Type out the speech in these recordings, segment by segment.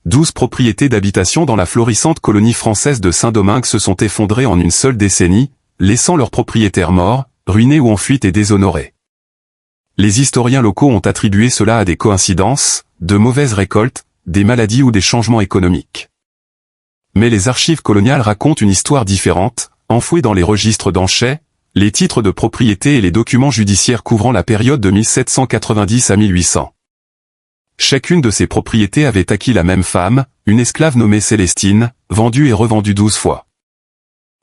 12 propriétés d'habitation dans la florissante colonie française de Saint-Domingue se sont effondrées en une seule décennie, laissant leurs propriétaires morts, ruinés ou en fuite et déshonorés. Les historiens locaux ont attribué cela à des coïncidences, de mauvaises récoltes, des maladies ou des changements économiques. Mais les archives coloniales racontent une histoire différente, enfouie dans les registres d'Anchet, les titres de propriété et les documents judiciaires couvrant la période de 1790 à 1800. Chacune de ces propriétés avait acquis la même femme, une esclave nommée Célestine, vendue et revendue 12 fois.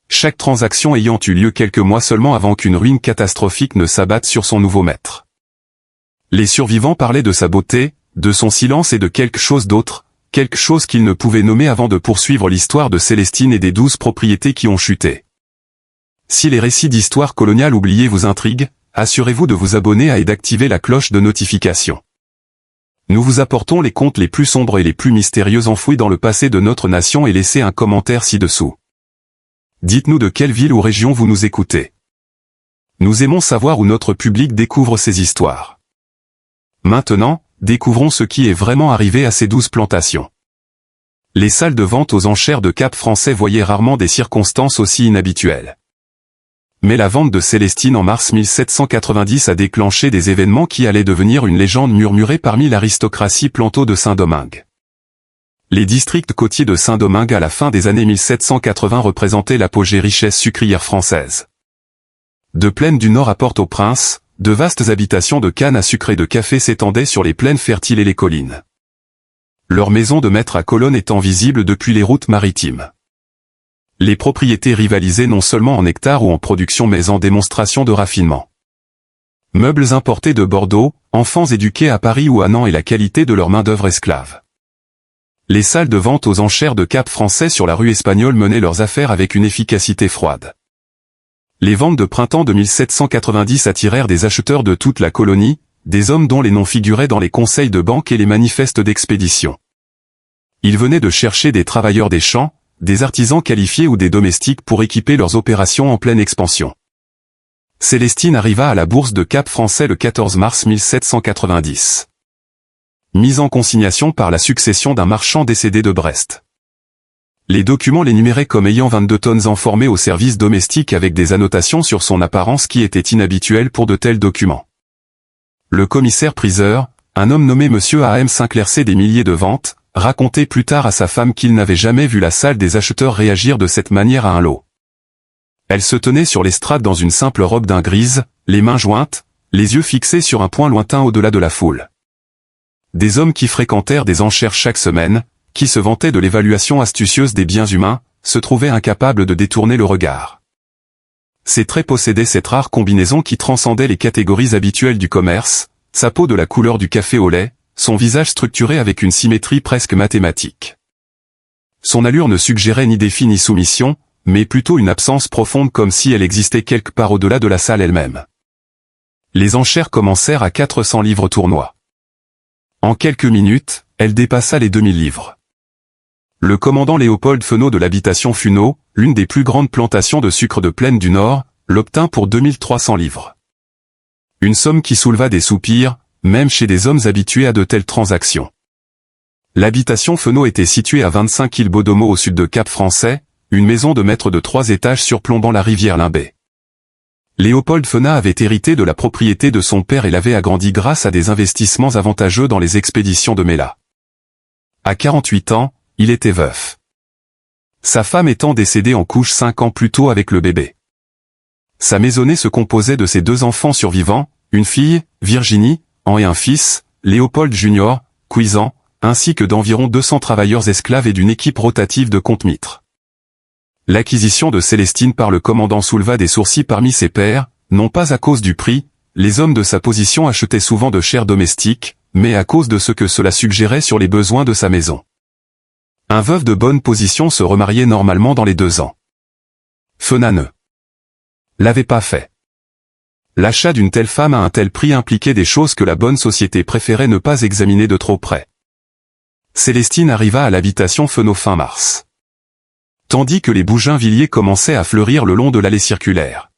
Chaque transaction ayant eu lieu quelques mois seulement avant qu'une ruine catastrophique ne s'abatte sur son nouveau maître. Les survivants parlaient de sa beauté, de son silence et de quelque chose d'autre, quelque chose qu'ils ne pouvaient nommer avant de poursuivre l'histoire de Célestine et des 12 propriétés qui ont chuté. Si les récits d'histoire coloniale oubliés vous intriguent, assurez-vous de vous abonner et d'activer la cloche de notification. Nous vous apportons les contes les plus sombres et les plus mystérieux enfouis dans le passé de notre nation et laissez un commentaire ci-dessous. Dites-nous de quelle ville ou région vous nous écoutez. Nous aimons savoir où notre public découvre ces histoires. Maintenant, découvrons ce qui est vraiment arrivé à ces 12 plantations. Les salles de vente aux enchères de Cap Français voyaient rarement des circonstances aussi inhabituelles. Mais la vente de Célestine en mars 1790 a déclenché des événements qui allaient devenir une légende murmurée parmi l'aristocratie planto de Saint-Domingue. Les districts côtiers de Saint-Domingue à la fin des années 1780 représentaient l'apogée richesse sucrière française. De plaines du nord à Port-au-Prince, de vastes habitations de canne à sucre et de café s'étendaient sur les plaines fertiles et les collines. Leurs maisons de maître à colonnes étant visibles depuis les routes maritimes. Les propriétés rivalisaient non seulement en hectares ou en production mais en démonstration de raffinement. Meubles importés de Bordeaux, enfants éduqués à Paris ou à Nantes et la qualité de leur main-d'œuvre esclave. Les salles de vente aux enchères de Cap Français sur la rue Espagnole menaient leurs affaires avec une efficacité froide. Les ventes de printemps de 1790 attirèrent des acheteurs de toute la colonie, des hommes dont les noms figuraient dans les conseils de banque et les manifestes d'expédition. Ils venaient de chercher des travailleurs des champs, des artisans qualifiés ou des domestiques pour équiper leurs opérations en pleine expansion. Célestine arriva à la bourse de Cap Français le 14 mars 1790. Mise en consignation par la succession d'un marchand décédé de Brest. Les documents l'énuméraient comme ayant 22 tonnes informées au service domestique avec des annotations sur son apparence qui étaient inhabituelles pour de tels documents. Le commissaire-priseur, un homme nommé Monsieur A.M. Sinclair des milliers de ventes, racontait plus tard à sa femme qu'il n'avait jamais vu la salle des acheteurs réagir de cette manière à un lot. Elle se tenait sur l'estrade dans une simple robe d'un grise, les mains jointes, les yeux fixés sur un point lointain au-delà de la foule. Des hommes qui fréquentèrent des enchères chaque semaine, qui se vantaient de l'évaluation astucieuse des biens humains, se trouvaient incapables de détourner le regard. Ces traits possédaient cette rare combinaison qui transcendait les catégories habituelles du commerce, sa peau de la couleur du café au lait, son visage structuré avec une symétrie presque mathématique. Son allure ne suggérait ni défi ni soumission, mais plutôt une absence profonde comme si elle existait quelque part au-delà de la salle elle-même. Les enchères commencèrent à 400 livres tournois. En quelques minutes, elle dépassa les 2000 livres. Le commandant Léopold Fenot de l'habitation Funot, l'une des plus grandes plantations de sucre de Plaine du Nord, l'obtint pour 2300 livres. Une somme qui souleva des soupirs, même chez des hommes habitués à de telles transactions. L'habitation Fenot était située à 25 îles Bodomo au sud de Cap Français, une maison de maître de 3 étages surplombant la rivière Limbé. Léopold Fenot avait hérité de la propriété de son père et l'avait agrandi grâce à des investissements avantageux dans les expéditions de Méla. À 48 ans, il était veuf. Sa femme étant décédée en couche 5 ans plus tôt avec le bébé. Sa maisonnée se composait de ses 2 enfants survivants, une fille, Virginie, et un fils, Léopold Junior, Cuisan, ainsi que d'environ 200 travailleurs esclaves et d'une équipe rotative de compte-mitres. L'acquisition de Célestine par le commandant souleva des sourcils parmi ses pairs, non pas à cause du prix, les hommes de sa position achetaient souvent de chers domestiques, mais à cause de ce que cela suggérait sur les besoins de sa maison. Un veuf de bonne position se remariait normalement dans les 2 ans. Fenot ne l'avait pas fait. L'achat d'une telle femme à un tel prix impliquait des choses que la bonne société préférait ne pas examiner de trop près. Célestine arriva à l'habitation Fenot fin mars. Tandis que les bougainvilliers commençaient à fleurir le long de l'allée circulaire.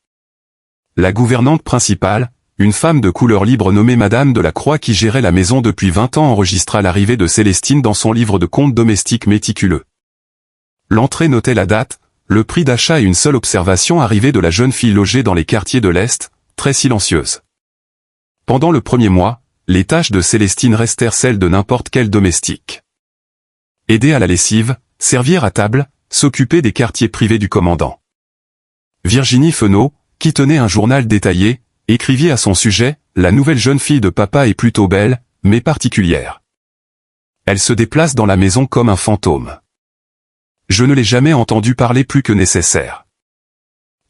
La gouvernante principale, une femme de couleur libre nommée Madame de la Croix qui gérait la maison depuis 20 ans enregistra l'arrivée de Célestine dans son livre de comptes domestiques méticuleux. L'entrée notait la date, le prix d'achat et une seule observation arrivée de la jeune fille logée dans les quartiers de l'Est, très silencieuse. Pendant le premier mois, les tâches de Célestine restèrent celles de n'importe quel domestique. Aider à la lessive, servir à table, s'occuper des quartiers privés du commandant. Virginie Fenot, qui tenait un journal détaillé, écrivit à son sujet, « La nouvelle jeune fille de papa est plutôt belle, mais particulière. Elle se déplace dans la maison comme un fantôme. Je ne l'ai jamais entendue parler plus que nécessaire. »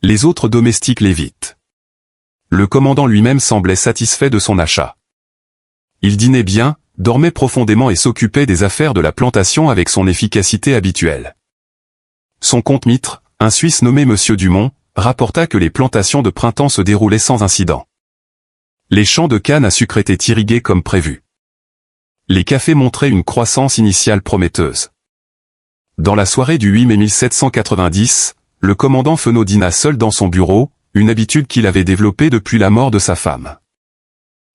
Les autres domestiques l'évitent. Le commandant lui-même semblait satisfait de son achat. Il dînait bien, dormait profondément et s'occupait des affaires de la plantation avec son efficacité habituelle. Son compte-mitre, un Suisse nommé Monsieur Dumont, rapporta que les plantations de printemps se déroulaient sans incident. Les champs de canne à sucre étaient irrigués comme prévu. Les cafés montraient une croissance initiale prometteuse. Dans la soirée du 8 mai 1790, le commandant Fenot dîna seul dans son bureau, une habitude qu'il avait développée depuis la mort de sa femme.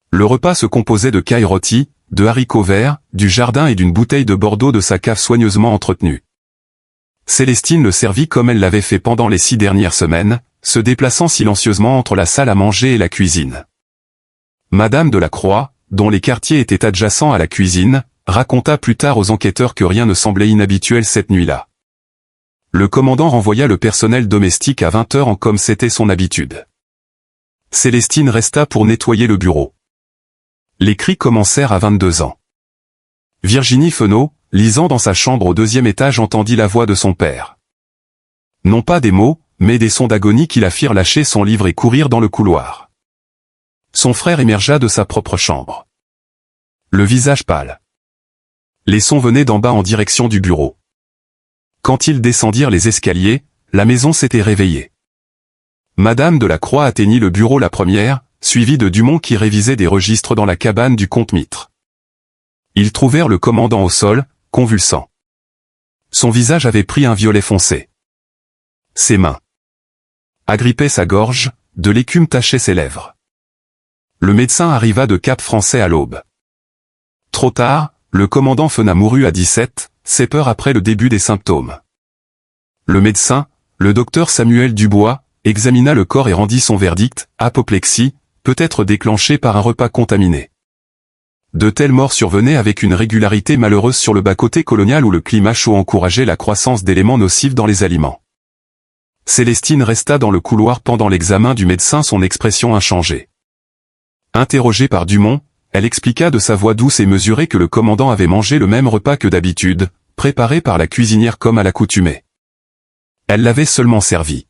Le repas se composait de cailles rôties, de haricots verts, du jardin et d'une bouteille de Bordeaux de sa cave soigneusement entretenue. Célestine le servit comme elle l'avait fait pendant les 6 dernières semaines, se déplaçant silencieusement entre la salle à manger et la cuisine. Madame de la Croix, dont les quartiers étaient adjacents à la cuisine, raconta plus tard aux enquêteurs que rien ne semblait inhabituel cette nuit-là. Le commandant renvoya le personnel domestique à 20 heures comme c'était son habitude. Célestine resta pour nettoyer le bureau. Les cris commencèrent à 22 ans. Virginie Fenot, lisant dans sa chambre au 2e étage, entendit la voix de son père. Non pas des mots, mais des sons d'agonie qui la firent lâcher son livre et courir dans le couloir. Son frère émergea de sa propre chambre. Le visage pâle. Les sons venaient d'en bas en direction du bureau. Quand ils descendirent les escaliers, la maison s'était réveillée. Madame de la Croix atteignit le bureau la première, suivie de Dumont qui révisait des registres dans la cabane du compte-mitre. Ils trouvèrent le commandant au sol, convulsant. Son visage avait pris un violet foncé. Ses mains agrippaient sa gorge, de l'écume tachait ses lèvres. Le médecin arriva de Cap-Français à l'aube. Trop tard, le commandant Fenot mourut à 7 heures après le début des symptômes. Le médecin, le docteur Samuel Dubois, examina le corps et rendit son verdict, apoplexie, peut-être déclenchée par un repas contaminé. De telles morts survenaient avec une régularité malheureuse sur le bas-côté colonial où le climat chaud encourageait la croissance d'éléments nocifs dans les aliments. Célestine resta dans le couloir pendant l'examen du médecin, son expression inchangée. Interrogée par Dumont, elle expliqua de sa voix douce et mesurée que le commandant avait mangé le même repas que d'habitude, préparé par la cuisinière comme à l'accoutumée. Elle l'avait seulement servi.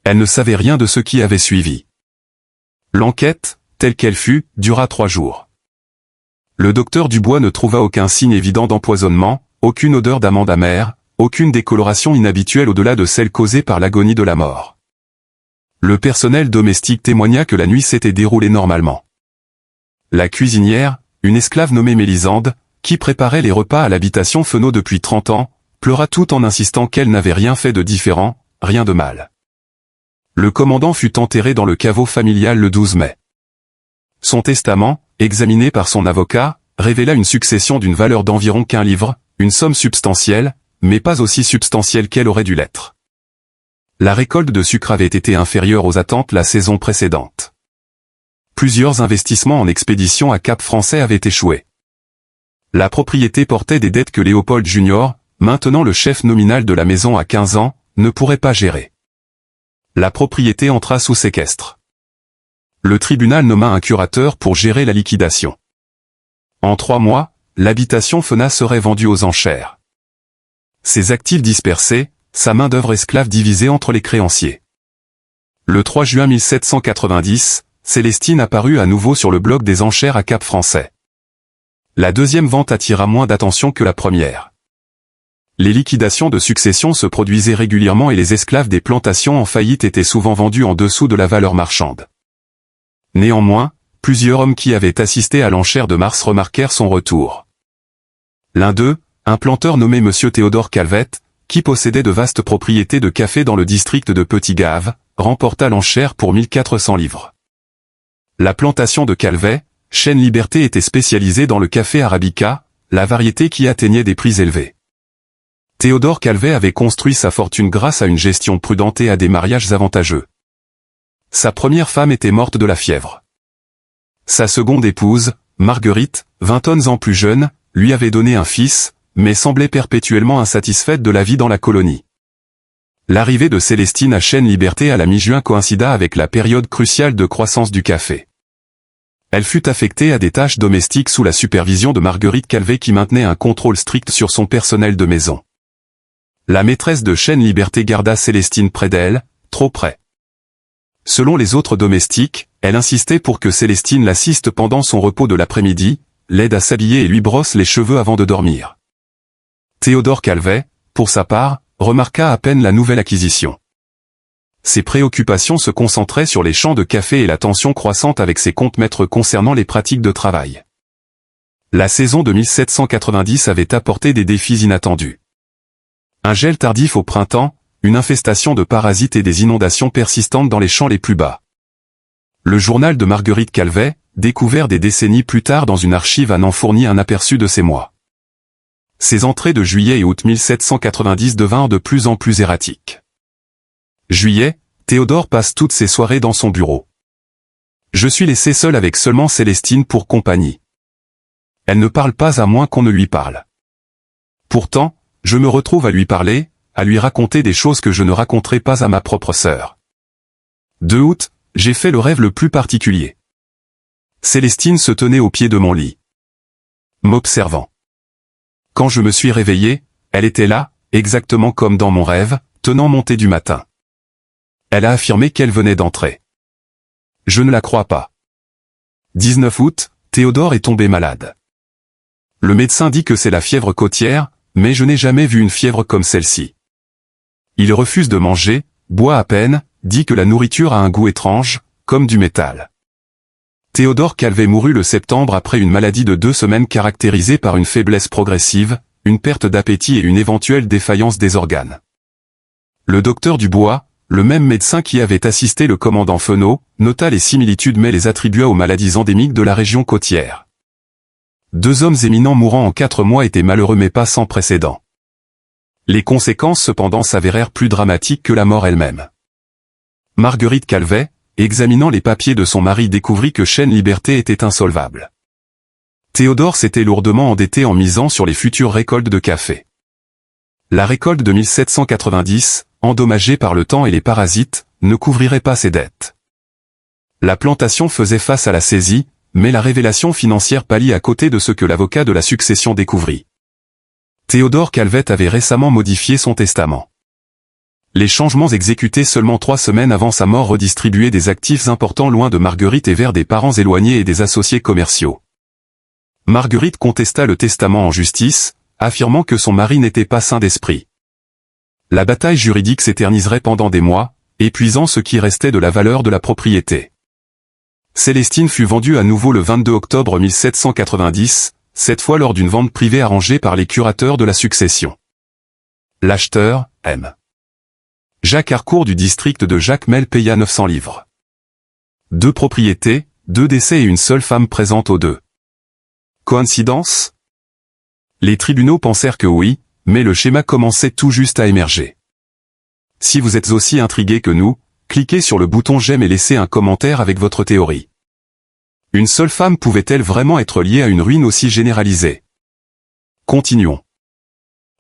Elle ne savait rien de ce qui avait suivi. L'enquête, telle qu'elle fut, dura 3 jours. Le docteur Dubois ne trouva aucun signe évident d'empoisonnement, aucune odeur d'amande amère, aucune décoloration inhabituelle au-delà de celle causée par l'agonie de la mort. Le personnel domestique témoigna que la nuit s'était déroulée normalement. La cuisinière, une esclave nommée Mélisande, qui préparait les repas à l'habitation Fenot depuis 30 ans, pleura tout en insistant qu'elle n'avait rien fait de différent, rien de mal. Le commandant fut enterré dans le caveau familial le 12 mai. Son testament, examiné par son avocat, révéla une succession d'une valeur d'environ 15 livres, une somme substantielle, mais pas aussi substantielle qu'elle aurait dû l'être. La récolte de sucre avait été inférieure aux attentes la saison précédente. Plusieurs investissements en expédition à Cap-Français avaient échoué. La propriété portait des dettes que Léopold Junior, maintenant le chef nominal de la maison à 15 ans, ne pourrait pas gérer. La propriété entra sous séquestre. Le tribunal nomma un curateur pour gérer la liquidation. En 3 mois, l'habitation Fenot serait vendue aux enchères. Ses actifs dispersés, sa main-d'œuvre esclave divisée entre les créanciers. Le 3 juin 1790, Célestine apparut à nouveau sur le bloc des enchères à Cap-Français. La deuxième vente attira moins d'attention que la première. Les liquidations de succession se produisaient régulièrement et les esclaves des plantations en faillite étaient souvent vendus en dessous de la valeur marchande. Néanmoins, plusieurs hommes qui avaient assisté à l'enchère de mars remarquèrent son retour. L'un d'eux, un planteur nommé Monsieur Théodore Calvette, qui possédait de vastes propriétés de café dans le district de Petit-Gave, remporta l'enchère pour 1400 livres. La plantation de Calvet, Chêne Liberté était spécialisée dans le café arabica, la variété qui atteignait des prix élevés. Théodore Calvet avait construit sa fortune grâce à une gestion prudente et à des mariages avantageux. Sa première femme était morte de la fièvre. Sa seconde épouse, Marguerite, 20 ans plus jeune, lui avait donné un fils, mais semblait perpétuellement insatisfaite de la vie dans la colonie. L'arrivée de Célestine à Chêne Liberté à la mi-juin coïncida avec la période cruciale de croissance du café. Elle fut affectée à des tâches domestiques sous la supervision de Marguerite Calvet qui maintenait un contrôle strict sur son personnel de maison. La maîtresse de Chêne Liberté garda Célestine près d'elle, trop près. Selon les autres domestiques, elle insistait pour que Célestine l'assiste pendant son repos de l'après-midi, l'aide à s'habiller et lui brosse les cheveux avant de dormir. Théodore Calvet, pour sa part, remarqua à peine la nouvelle acquisition. Ses préoccupations se concentraient sur les champs de café et la tension croissante avec ses comptes maîtres concernant les pratiques de travail. La saison de 1790 avait apporté des défis inattendus. Un gel tardif au printemps, une infestation de parasites et des inondations persistantes dans les champs les plus bas. Le journal de Marguerite Calvet, découvert des décennies plus tard dans une archive en fournit un aperçu de ces mois. Ces entrées de juillet et août 1790 devinrent de plus en plus erratiques. Juillet, Théodore passe toutes ses soirées dans son bureau. Je suis laissé seul avec seulement Célestine pour compagnie. Elle ne parle pas à moins qu'on ne lui parle. Pourtant, je me retrouve à lui parler, à lui raconter des choses que je ne raconterai pas à ma propre sœur. 2 août, j'ai fait le rêve le plus particulier. Célestine se tenait au pied de mon lit, m'observant. Quand je me suis réveillé, elle était là, exactement comme dans mon rêve, tenant mon thé du matin. Elle a affirmé qu'elle venait d'entrer. Je ne la crois pas. 19 août, Théodore est tombé malade. Le médecin dit que c'est la fièvre côtière, mais je n'ai jamais vu une fièvre comme celle-ci. Il refuse de manger, boit à peine, dit que la nourriture a un goût étrange, comme du métal. Théodore Calvet mourut le septembre après une maladie de 2 semaines caractérisée par une faiblesse progressive, une perte d'appétit et une éventuelle défaillance des organes. Le docteur Dubois, le même médecin qui avait assisté le commandant Fenot, nota les similitudes mais les attribua aux maladies endémiques de la région côtière. 2 hommes éminents mourant en 4 mois étaient malheureux mais pas sans précédent. Les conséquences cependant s'avérèrent plus dramatiques que la mort elle-même. Marguerite Calvet, examinant les papiers de son mari, découvrit que Chêne Liberté était insolvable. Théodore s'était lourdement endetté en misant sur les futures récoltes de café. La récolte de 1790, endommagée par le temps et les parasites, ne couvrirait pas ses dettes. La plantation faisait face à la saisie, mais la révélation financière pâlit à côté de ce que l'avocat de la succession découvrit. Théodore Calvet avait récemment modifié son testament. Les changements exécutés seulement 3 semaines avant sa mort redistribuaient des actifs importants loin de Marguerite et vers des parents éloignés et des associés commerciaux. Marguerite contesta le testament en justice, affirmant que son mari n'était pas sain d'esprit. La bataille juridique s'éterniserait pendant des mois, épuisant ce qui restait de la valeur de la propriété. Célestine fut vendue à nouveau le 22 octobre 1790, cette fois lors d'une vente privée arrangée par les curateurs de la succession. L'acheteur, M. Jacques Harcourt du district de Jacmel paya 900 livres. 2 propriétés, 2 décès et une seule femme présente aux 2. Coïncidence? Les tribunaux pensèrent que oui, mais le schéma commençait tout juste à émerger. Si vous êtes aussi intrigué que nous, cliquez sur le bouton j'aime et laissez un commentaire avec votre théorie. Une seule femme pouvait-elle vraiment être liée à une ruine aussi généralisée? Continuons.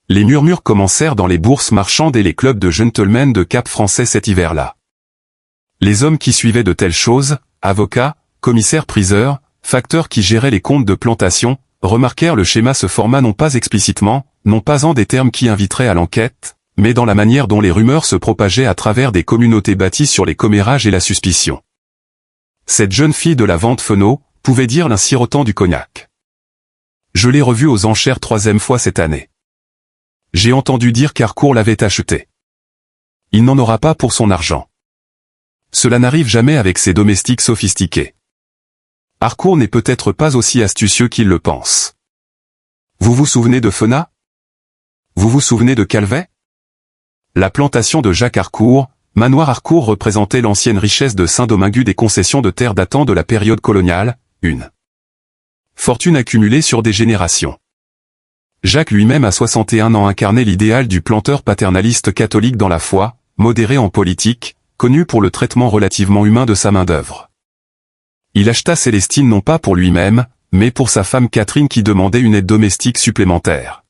Les murmures commencèrent dans les bourses marchandes et les clubs de gentlemen de Cap-Français cet hiver-là. Les hommes qui suivaient de telles choses, avocats, commissaires-priseurs, facteurs qui géraient les comptes de plantation, remarquèrent le schéma se forma non pas explicitement, non pas en des termes qui inviteraient à l'enquête, mais dans la manière dont les rumeurs se propageaient à travers des communautés bâties sur les commérages et la suspicion. Cette jeune fille de la vente Fenot pouvait dire l'un sirotant du cognac. Je l'ai revue aux enchères 3e fois cette année. J'ai entendu dire qu'Harcourt l'avait acheté. Il n'en aura pas pour son argent. Cela n'arrive jamais avec ces domestiques sophistiqués. Harcourt n'est peut-être pas aussi astucieux qu'il le pense. Vous vous souvenez de Fenat? Vous vous souvenez de Calvet? La plantation de Jacques Harcourt, Manoir Harcourt représentait l'ancienne richesse de Saint-Domingue des concessions de terre datant de la période coloniale, une fortune accumulée sur des générations. Jacques lui-même à 61 ans incarnait l'idéal du planteur paternaliste catholique dans la foi, modéré en politique, connu pour le traitement relativement humain de sa main-d'œuvre. Il acheta Célestine non pas pour lui-même, mais pour sa femme Catherine qui demandait une aide domestique supplémentaire.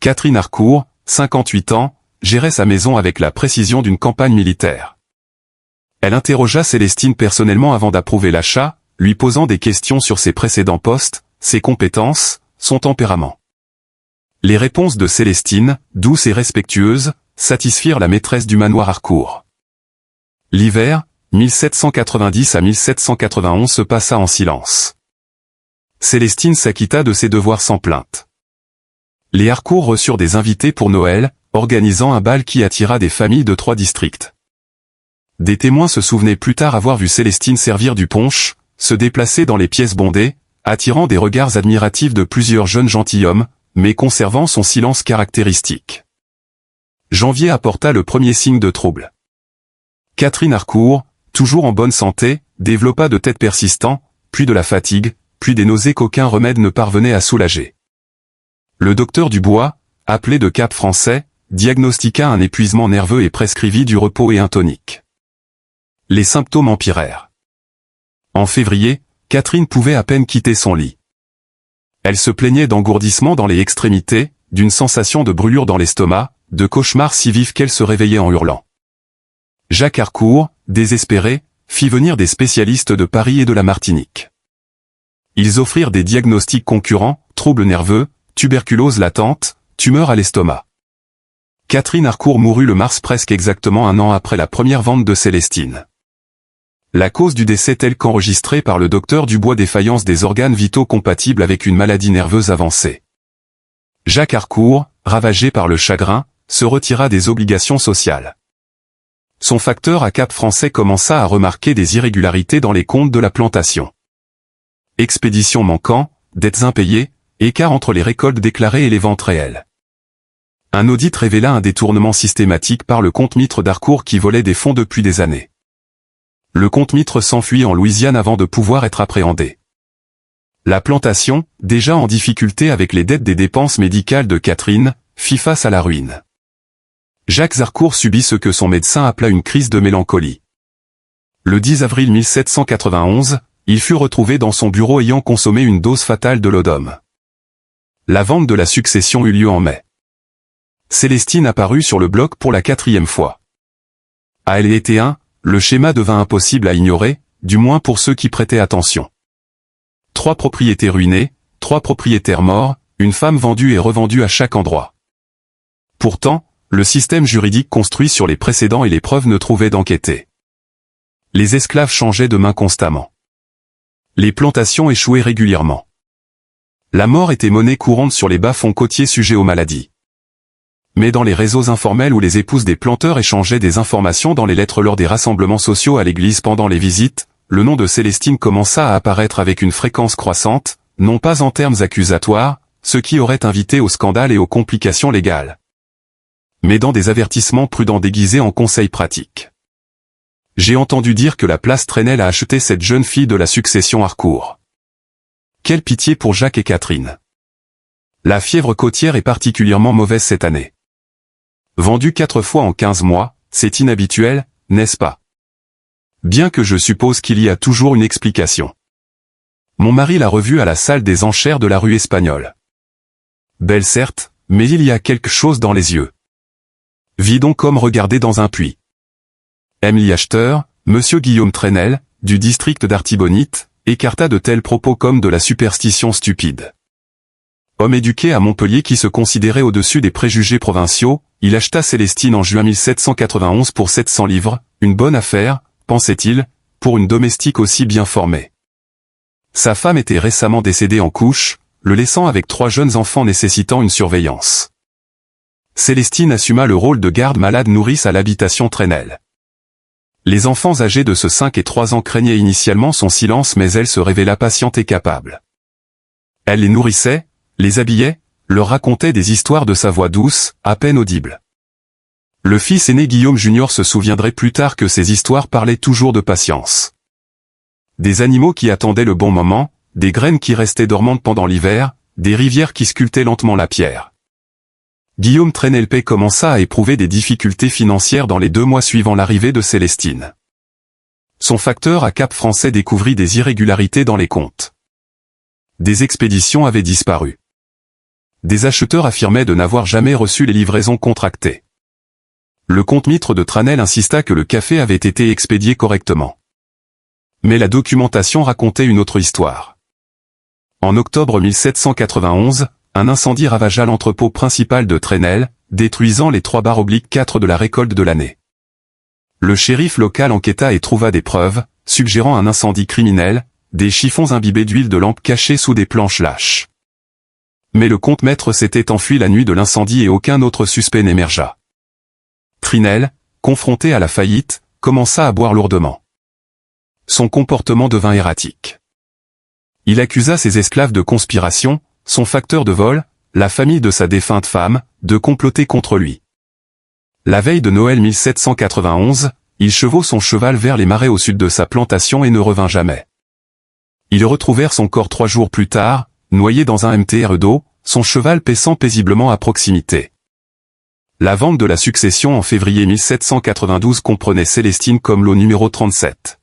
Catherine Harcourt, 58 ans, gérait sa maison avec la précision d'une campagne militaire. Elle interrogea Célestine personnellement avant d'approuver l'achat, lui posant des questions sur ses précédents postes, ses compétences, son tempérament. Les réponses de Célestine, douces et respectueuses, satisfirent la maîtresse du manoir Harcourt. L'hiver, 1790 à 1791 se passa en silence. Célestine s'acquitta de ses devoirs sans plainte. Les Harcourt reçurent des invités pour Noël, organisant un bal qui attira des familles de 3 districts. Des témoins se souvenaient plus tard avoir vu Célestine servir du punch, se déplacer dans les pièces bondées, attirant des regards admiratifs de plusieurs jeunes gentilshommes, mais conservant son silence caractéristique. Janvier apporta le premier signe de trouble. Catherine Harcourt, toujours en bonne santé, développa de têtes persistants, puis de la fatigue, puis des nausées qu'aucun remède ne parvenait à soulager. Le docteur Dubois, appelé de Cap Français, diagnostiqua un épuisement nerveux et prescrivit du repos et un tonique. Les symptômes empirèrent. En février, Catherine pouvait à peine quitter son lit. Elle se plaignait d'engourdissement dans les extrémités, d'une sensation de brûlure dans l'estomac, de cauchemars si vifs qu'elle se réveillait en hurlant. Jacques Harcourt, désespéré, fit venir des spécialistes de Paris et de la Martinique. Ils offrirent des diagnostics concurrents, troubles nerveux, tuberculose latente, tumeur à l'estomac. Catherine Harcourt mourut le mars presque exactement un an après la première vente de Célestine. La cause du décès telle qu'enregistrée par le docteur Dubois, défaillance des organes vitaux compatibles avec une maladie nerveuse avancée. Jacques Harcourt, ravagé par le chagrin, se retira des obligations sociales. Son facteur à Cap Français commença à remarquer des irrégularités dans les comptes de la plantation. Expéditions manquant, dettes impayées, écart entre les récoltes déclarées et les ventes réelles. Un audit révéla un détournement systématique par le compte-mitre d'Harcourt qui volait des fonds depuis des années. Le compte-mitre s'enfuit en Louisiane avant de pouvoir être appréhendé. La plantation, déjà en difficulté avec les dettes des dépenses médicales de Catherine, fit face à la ruine. Jacques Harcourt subit ce que son médecin appela une crise de mélancolie. Le 10 avril 1791, il fut retrouvé dans son bureau ayant consommé une dose fatale de l'odome. La vente de la succession eut lieu en mai. Célestine apparut sur le bloc pour la 4e fois. À LT1, le schéma devint impossible à ignorer, du moins pour ceux qui prêtaient attention. 3 propriétés ruinées, 3 propriétaires morts, une femme vendue et revendue à chaque endroit. Pourtant, le système juridique construit sur les précédents et les preuves ne trouvait d'enquêter. Les esclaves changeaient de main constamment. Les plantations échouaient régulièrement. La mort était monnaie courante sur les bas-fonds côtiers sujets aux maladies. Mais dans les réseaux informels où les épouses des planteurs échangeaient des informations dans les lettres lors des rassemblements sociaux à l'église pendant les visites, le nom de Célestine commença à apparaître avec une fréquence croissante, non pas en termes accusatoires, ce qui aurait invité au scandale et aux complications légales, mais dans des avertissements prudents déguisés en conseils pratiques. J'ai entendu dire que la place Trenel a acheté cette jeune fille de la succession Harcourt. Quelle pitié pour Jacques et Catherine. La fièvre côtière est particulièrement mauvaise cette année. Vendue 4 fois en 15 mois, c'est inhabituel, n'est-ce pas? Bien que je suppose qu'il y a toujours une explication. Mon mari l'a revue à la salle des enchères de la rue Espagnole. Belle certes, mais il y a quelque chose dans les yeux. Vit donc comme regarder dans un puits. Emily Acheteur, Monsieur Guillaume Trenel, du district d'Artibonite, écarta de tels propos comme de la superstition stupide. Homme éduqué à Montpellier qui se considérait au-dessus des préjugés provinciaux, il acheta Célestine en juin 1791 pour 700 livres, une bonne affaire, pensait-il, pour une domestique aussi bien formée. Sa femme était récemment décédée en couche, le laissant avec 3 jeunes enfants nécessitant une surveillance. Célestine assuma le rôle de garde malade nourrice à l'habitation Trenel. Les enfants âgés de ce 5 et 3 ans craignaient initialement son silence mais elle se révéla patiente et capable. Elle les nourrissait, les habillait, leur racontait des histoires de sa voix douce, à peine audible. Le fils aîné Guillaume Junior se souviendrait plus tard que ces histoires parlaient toujours de patience. Des animaux qui attendaient le bon moment, des graines qui restaient dormantes pendant l'hiver, des rivières qui sculptaient lentement la pierre. Guillaume Trenelpé commença à éprouver des difficultés financières dans les 2 mois suivant l'arrivée de Célestine. Son facteur à Cap Français découvrit des irrégularités dans les comptes. Des expéditions avaient disparu. Des acheteurs affirmaient de n'avoir jamais reçu les livraisons contractées. Le compte-mitre de Tranel insista que le café avait été expédié correctement. Mais la documentation racontait une autre histoire. En octobre 1791, un incendie ravagea l'entrepôt principal de Trenel, détruisant les 3/4 de la récolte de l'année. Le shérif local enquêta et trouva des preuves, suggérant un incendie criminel, des chiffons imbibés d'huile de lampe cachés sous des planches lâches. Mais le compte-maître s'était enfui la nuit de l'incendie et aucun autre suspect n'émergea. Trenel, confronté à la faillite, commença à boire lourdement. Son comportement devint erratique. Il accusa ses esclaves de conspiration, son facteur de vol, la famille de sa défunte femme, de comploter contre lui. La veille de Noël 1791, il chevaucha son cheval vers les marais au sud de sa plantation et ne revint jamais. Ils retrouvèrent son corps 3 jours plus tard, noyé dans un mtre d'eau, son cheval paissant paisiblement à proximité. La vente de la succession en février 1792 comprenait Célestine comme lot numéro 37.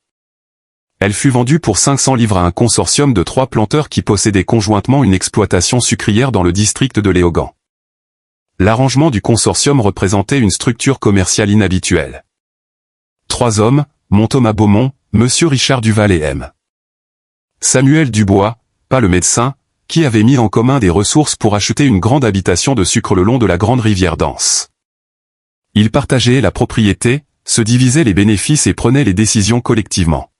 Elle fut vendue pour 500 livres à un consortium de 3 planteurs qui possédaient conjointement une exploitation sucrière dans le district de Léogand. L'arrangement du consortium représentait une structure commerciale inhabituelle. 3 hommes, Thomas Beaumont, Monsieur Richard Duval et M. Samuel Dubois, pas le médecin, qui avait mis en commun des ressources pour acheter une grande habitation de sucre le long de la grande rivière Danse. Ils partageaient la propriété, se divisaient les bénéfices et prenaient les décisions collectivement.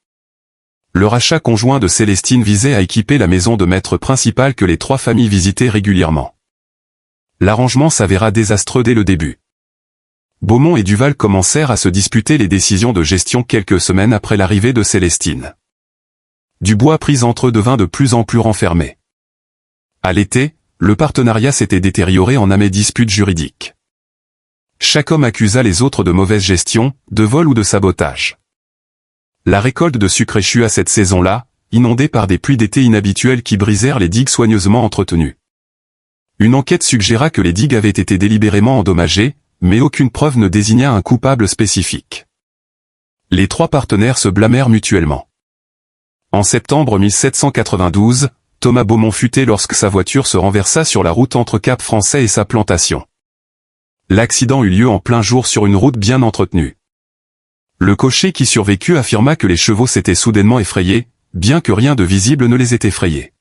Le rachat conjoint de Célestine visait à équiper la maison de maître principale que les 3 familles visitaient régulièrement. L'arrangement s'avéra désastreux dès le début. Beaumont et Duval commencèrent à se disputer les décisions de gestion quelques semaines après l'arrivée de Célestine. Dubois pris entre eux devint de plus en plus renfermé. À l'été, le partenariat s'était détérioré en amères disputes juridiques. Chaque homme accusa les autres de mauvaise gestion, de vol ou de sabotage. La récolte de sucre échut à cette saison-là, inondée par des pluies d'été inhabituelles qui brisèrent les digues soigneusement entretenues. Une enquête suggéra que les digues avaient été délibérément endommagées, mais aucune preuve ne désigna un coupable spécifique. Les 3 partenaires se blâmèrent mutuellement. En septembre 1792, Thomas Beaumont futait lorsque sa voiture se renversa sur la route entre Cap Français et sa plantation. L'accident eut lieu en plein jour sur une route bien entretenue. Le cocher qui survécut affirma que les chevaux s'étaient soudainement effrayés, bien que rien de visible ne les ait effrayés.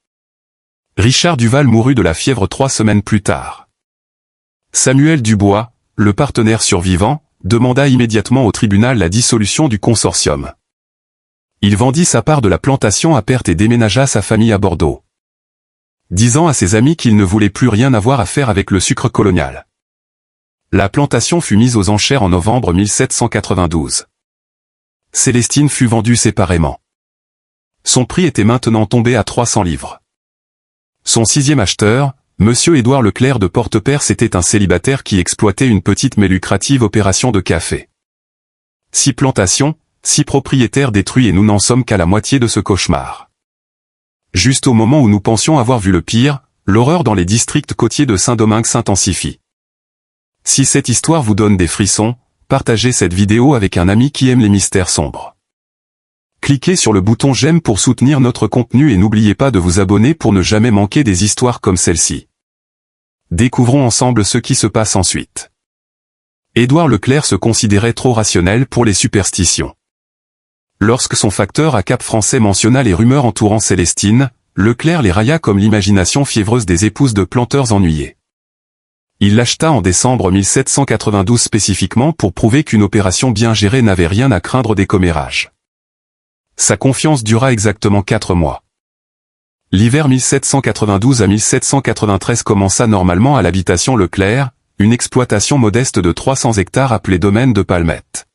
Richard Duval mourut de la fièvre 3 semaines plus tard. Samuel Dubois, le partenaire survivant, demanda immédiatement au tribunal la dissolution du consortium. Il vendit sa part de la plantation à perte et déménagea sa famille à Bordeaux, disant à ses amis qu'il ne voulait plus rien avoir à faire avec le sucre colonial. La plantation fut mise aux enchères en novembre 1792. Célestine fut vendue séparément. Son prix était maintenant tombé à 300 livres. Son 6e acheteur, Monsieur Édouard Leclerc de Porte-Perce, était un célibataire qui exploitait une petite mais lucrative opération de café. 6 plantations, 6 propriétaires détruits et nous n'en sommes qu'à la moitié de ce cauchemar. Juste au moment où nous pensions avoir vu le pire, l'horreur dans les districts côtiers de Saint-Domingue s'intensifie. Si cette histoire vous donne des frissons, partagez cette vidéo avec un ami qui aime les mystères sombres. Cliquez sur le bouton j'aime pour soutenir notre contenu et n'oubliez pas de vous abonner pour ne jamais manquer des histoires comme celle-ci. Découvrons ensemble ce qui se passe ensuite. Édouard Leclerc se considérait trop rationnel pour les superstitions. Lorsque son facteur à Cap Français mentionna les rumeurs entourant Célestine, Leclerc les railla comme l'imagination fiévreuse des épouses de planteurs ennuyés. Il l'acheta en décembre 1792 spécifiquement pour prouver qu'une opération bien gérée n'avait rien à craindre des commérages. Sa confiance dura exactement 4 mois. L'hiver 1792 à 1793 commença normalement à l'habitation Leclerc, une exploitation modeste de 300 hectares appelée domaine de Palmette.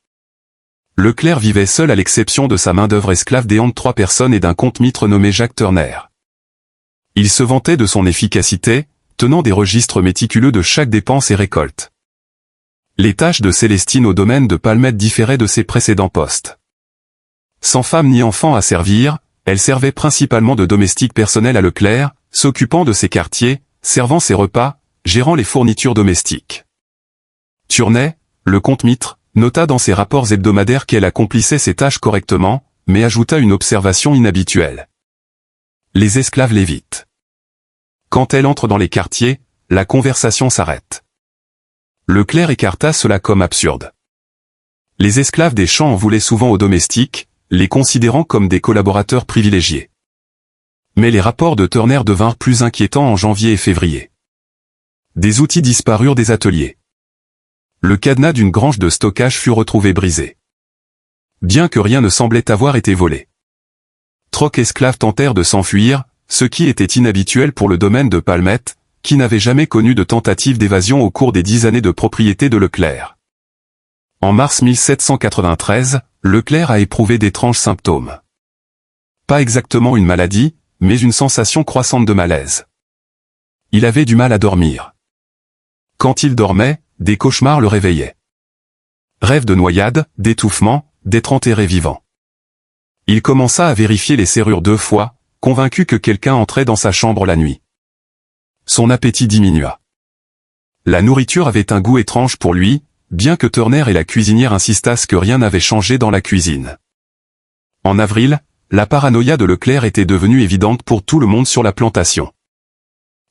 Leclerc vivait seul à l'exception de sa main-d'œuvre esclave déante 3 personnes et d'un compte-mitre nommé Jacques Turner. Il se vantait de son efficacité, tenant des registres méticuleux de chaque dépense et récolte. Les tâches de Célestine au domaine de Palmette différaient de ses précédents postes. Sans femme ni enfant à servir, elle servait principalement de domestique personnel à Leclerc, s'occupant de ses quartiers, servant ses repas, gérant les fournitures domestiques. Turnay, le comte Mitre, nota dans ses rapports hebdomadaires qu'elle accomplissait ses tâches correctement, mais ajouta une observation inhabituelle. Les esclaves l'évitent. Quand elle entre dans les quartiers, la conversation s'arrête. Leclerc écarta cela comme absurde. Les esclaves des champs en voulaient souvent aux domestiques, les considérant comme des collaborateurs privilégiés. Mais les rapports de Turner devinrent plus inquiétants en janvier et février. Des outils disparurent des ateliers. Le cadenas d'une grange de stockage fut retrouvé brisé. Bien que rien ne semblait avoir été volé. Troc esclaves tentèrent de s'enfuir, ce qui était inhabituel pour le domaine de Palmette, qui n'avait jamais connu de tentative d'évasion au cours des 10 années de propriété de Leclerc. En mars 1793, Leclerc a éprouvé d'étranges symptômes. Pas exactement une maladie, mais une sensation croissante de malaise. Il avait du mal à dormir. Quand il dormait, des cauchemars le réveillaient. Rêves de noyade, d'étouffement, d'être enterré vivant. Il commença à vérifier les serrures 2 fois, convaincu que quelqu'un entrait dans sa chambre la nuit. Son appétit diminua. La nourriture avait un goût étrange pour lui, bien que Turner et la cuisinière insistassent que rien n'avait changé dans la cuisine. En avril, la paranoïa de Leclerc était devenue évidente pour tout le monde sur la plantation.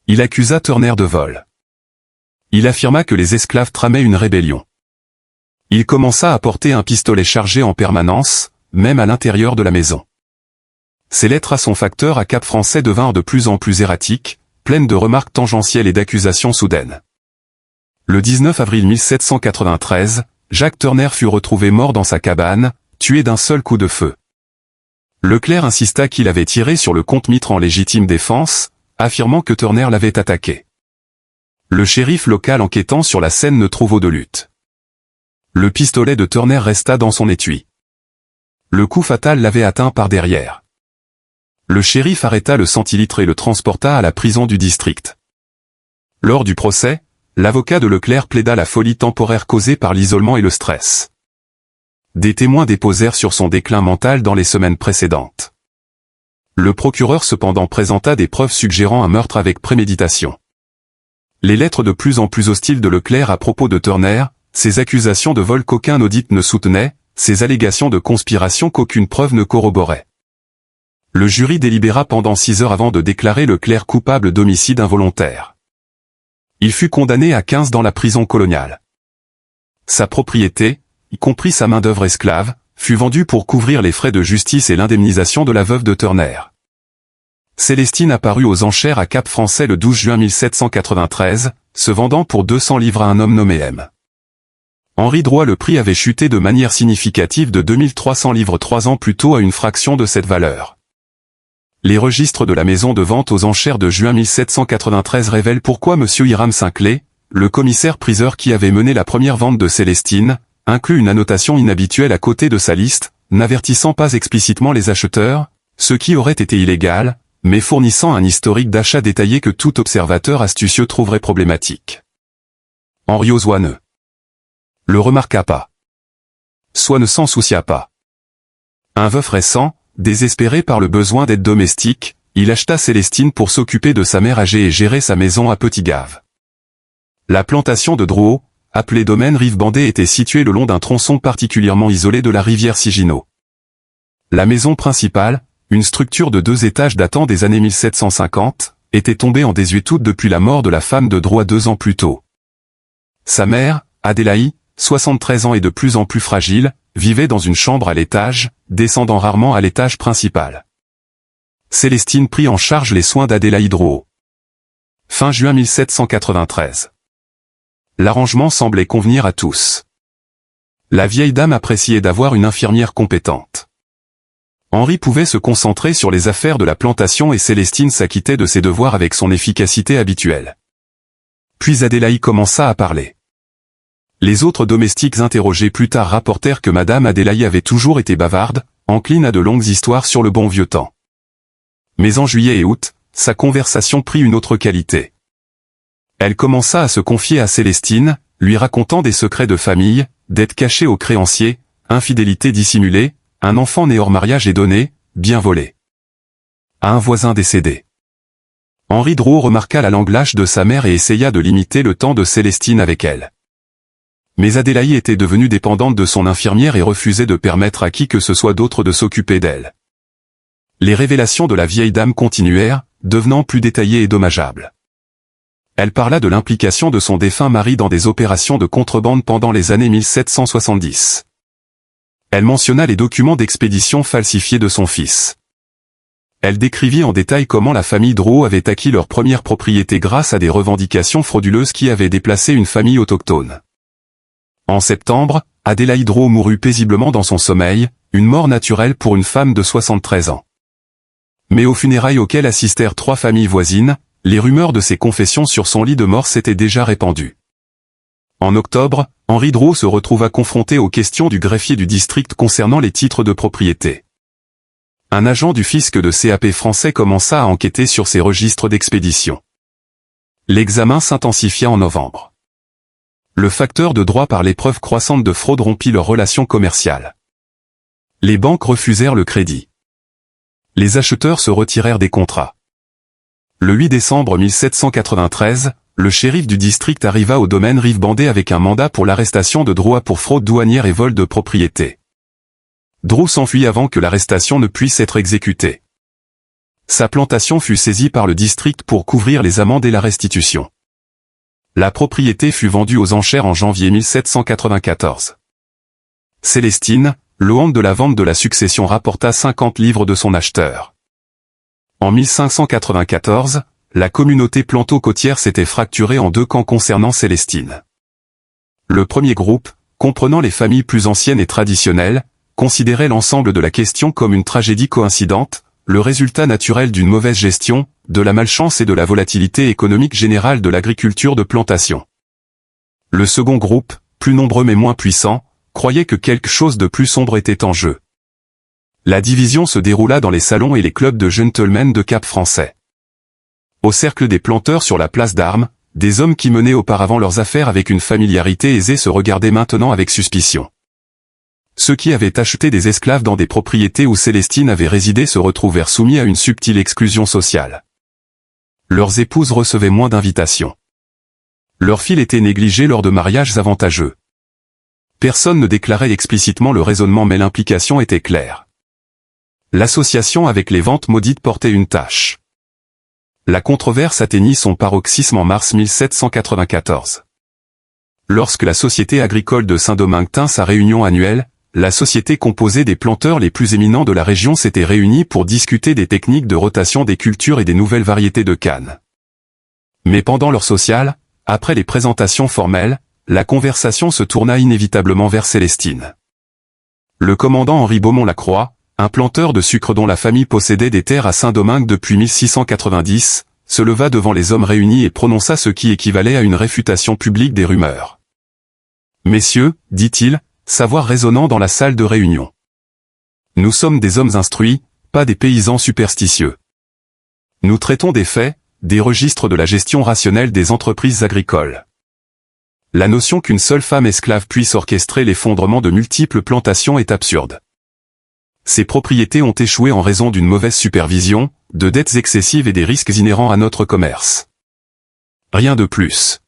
Il accusa Turner de vol. Il affirma que les esclaves tramaient une rébellion. Il commença à porter un pistolet chargé en permanence, même à l'intérieur de la maison. Ses lettres à son facteur à Cap-Français devinrent de plus en plus erratiques, pleines de remarques tangentielles et d'accusations soudaines. Le 19 avril 1793, Jacques Turner fut retrouvé mort dans sa cabane, tué d'un seul coup de feu. Leclerc insista qu'il avait tiré sur le comte Mitre en légitime défense, affirmant que Turner l'avait attaqué. Le shérif local enquêtant sur la scène ne trouva de lutte. Le pistolet de Turner resta dans son étui. Le coup fatal l'avait atteint par derrière. Le shérif arrêta le centilitre et le transporta à la prison du district. Lors du procès, l'avocat de Leclerc plaida la folie temporaire causée par l'isolement et le stress. Des témoins déposèrent sur son déclin mental dans les semaines précédentes. Le procureur cependant présenta des preuves suggérant un meurtre avec préméditation. Les lettres de plus en plus hostiles de Leclerc à propos de Turner, ses accusations de vol qu'aucun audit ne soutenait, ses allégations de conspiration qu'aucune preuve ne corroborait. Le jury délibéra pendant 6 heures avant de déclarer Leclerc coupable d'homicide involontaire. Il fut condamné à 15 dans la prison coloniale. Sa propriété, y compris sa main-d'œuvre esclave, fut vendue pour couvrir les frais de justice et l'indemnisation de la veuve de Turner. Célestine apparut aux enchères à Cap-Français le 12 juin 1793, se vendant pour 200 livres à un homme nommé M. Henri Droit. Le prix avait chuté de manière significative de 2300 livres 3 ans plus tôt à une fraction de cette valeur. Les registres de la maison de vente aux enchères de juin 1793 révèlent pourquoi M. Hiram Sinclair, le commissaire-priseur qui avait mené la première vente de Célestine, inclut une annotation inhabituelle à côté de sa liste, n'avertissant pas explicitement les acheteurs, ce qui aurait été illégal, mais fournissant un historique d'achat détaillé que tout observateur astucieux trouverait problématique. Henriot Soit ne le remarqua pas. Soit ne s'en soucia pas. Un veuf récent, désespéré par le besoin d'aide domestique, il acheta Célestine pour s'occuper de sa mère âgée et gérer sa maison à Petit Gave. La plantation de Drouot, appelée domaine Rive-Bandée, était située le long d'un tronçon particulièrement isolé de la rivière Sigino. La maison principale, une structure de 2 étages datant des années 1750, était tombée en désuétude depuis la mort de la femme de Drouot 2 ans plus tôt. Sa mère, Adélaïde, 73 ans et de plus en plus fragile, vivait dans une chambre à l'étage, descendant rarement à l'étage principal. Célestine prit en charge les soins d'Adélaïde Drouot. Fin juin 1793. L'arrangement semblait convenir à tous. La vieille dame appréciait d'avoir une infirmière compétente. Henri pouvait se concentrer sur les affaires de la plantation et Célestine s'acquittait de ses devoirs avec son efficacité habituelle. Puis Adélaïde commença à parler. Les autres domestiques interrogés plus tard rapportèrent que Madame Adélaïde avait toujours été bavarde, encline à de longues histoires sur le bon vieux temps. Mais en juillet et août, sa conversation prit une autre qualité. Elle commença à se confier à Célestine, lui racontant des secrets de famille, dettes cachées aux créanciers, infidélité dissimulée, un enfant né hors mariage et donné, bien volé à un voisin décédé. Henri Drouot remarqua la langue lâche de sa mère et essaya de limiter le temps de Célestine avec elle. Mais Adélaïde était devenue dépendante de son infirmière et refusait de permettre à qui que ce soit d'autre de s'occuper d'elle. Les révélations de la vieille dame continuèrent, devenant plus détaillées et dommageables. Elle parla de l'implication de son défunt mari dans des opérations de contrebande pendant les années 1770. Elle mentionna les documents d'expédition falsifiés de son fils. Elle décrivit en détail comment la famille Drouot avait acquis leur première propriété grâce à des revendications frauduleuses qui avaient déplacé une famille autochtone. En septembre, Adélaïde Drouot mourut paisiblement dans son sommeil, une mort naturelle pour une femme de 73 ans. Mais aux funérailles auxquelles assistèrent 3 familles voisines, les rumeurs de ses confessions sur son lit de mort s'étaient déjà répandues. En octobre, Henri Drouot se retrouva confronté aux questions du greffier du district concernant les titres de propriété. Un agent du fisc de CAP français commença à enquêter sur ses registres d'expédition. L'examen s'intensifia en novembre. Le facteur de droit par l'épreuve croissante de fraude rompit leurs relations commerciales. Les banques refusèrent le crédit. Les acheteurs se retirèrent des contrats. Le 8 décembre 1793, le shérif du district arriva au domaine Rivebandé avec un mandat pour l'arrestation de Drouot pour fraude douanière et vol de propriété. Drouot s'enfuit avant que l'arrestation ne puisse être exécutée. Sa plantation fut saisie par le district pour couvrir les amendes et la restitution. La propriété fut vendue aux enchères en janvier 1794. Célestine, louante de la vente de la succession, rapporta 50 livres de son acheteur. En 1594, la communauté planto-côtière s'était fracturée en 2 camps concernant Célestine. Le premier groupe, comprenant les familles plus anciennes et traditionnelles, considérait l'ensemble de la question comme une tragédie coïncidente, le résultat naturel d'une mauvaise gestion, de la malchance et de la volatilité économique générale de l'agriculture de plantation. Le second groupe, plus nombreux mais moins puissant, croyait que quelque chose de plus sombre était en jeu. La division se déroula dans les salons et les clubs de gentlemen de Cap français. Au cercle des planteurs sur la place d'Armes, des hommes qui menaient auparavant leurs affaires avec une familiarité aisée se regardaient maintenant avec suspicion. Ceux qui avaient acheté des esclaves dans des propriétés où Célestine avait résidé se retrouvèrent soumis à une subtile exclusion sociale. Leurs épouses recevaient moins d'invitations. Leurs filles étaient négligées lors de mariages avantageux. Personne ne déclarait explicitement le raisonnement mais l'implication était claire. L'association avec les ventes maudites portait une tache. La controverse atteignit son paroxysme en mars 1794. Lorsque la Société agricole de Saint-Domingue tint sa réunion annuelle, la société composée des planteurs les plus éminents de la région s'était réunie pour discuter des techniques de rotation des cultures et des nouvelles variétés de canne. Mais pendant l'heure sociale, après les présentations formelles, la conversation se tourna inévitablement vers Célestine. Le commandant Henri Beaumont-Lacroix, un planteur de sucre dont la famille possédait des terres à Saint-Domingue depuis 1690, se leva devant les hommes réunis et prononça ce qui équivalait à une réfutation publique des rumeurs. « Messieurs, dit-il, sa voix résonnant dans la salle de réunion. Nous sommes des hommes instruits, pas des paysans superstitieux. Nous traitons des faits, des registres de la gestion rationnelle des entreprises agricoles. La notion qu'une seule femme esclave puisse orchestrer l'effondrement de multiples plantations est absurde. Ces propriétés ont échoué en raison d'une mauvaise supervision, de dettes excessives et des risques inhérents à notre commerce. Rien de plus. »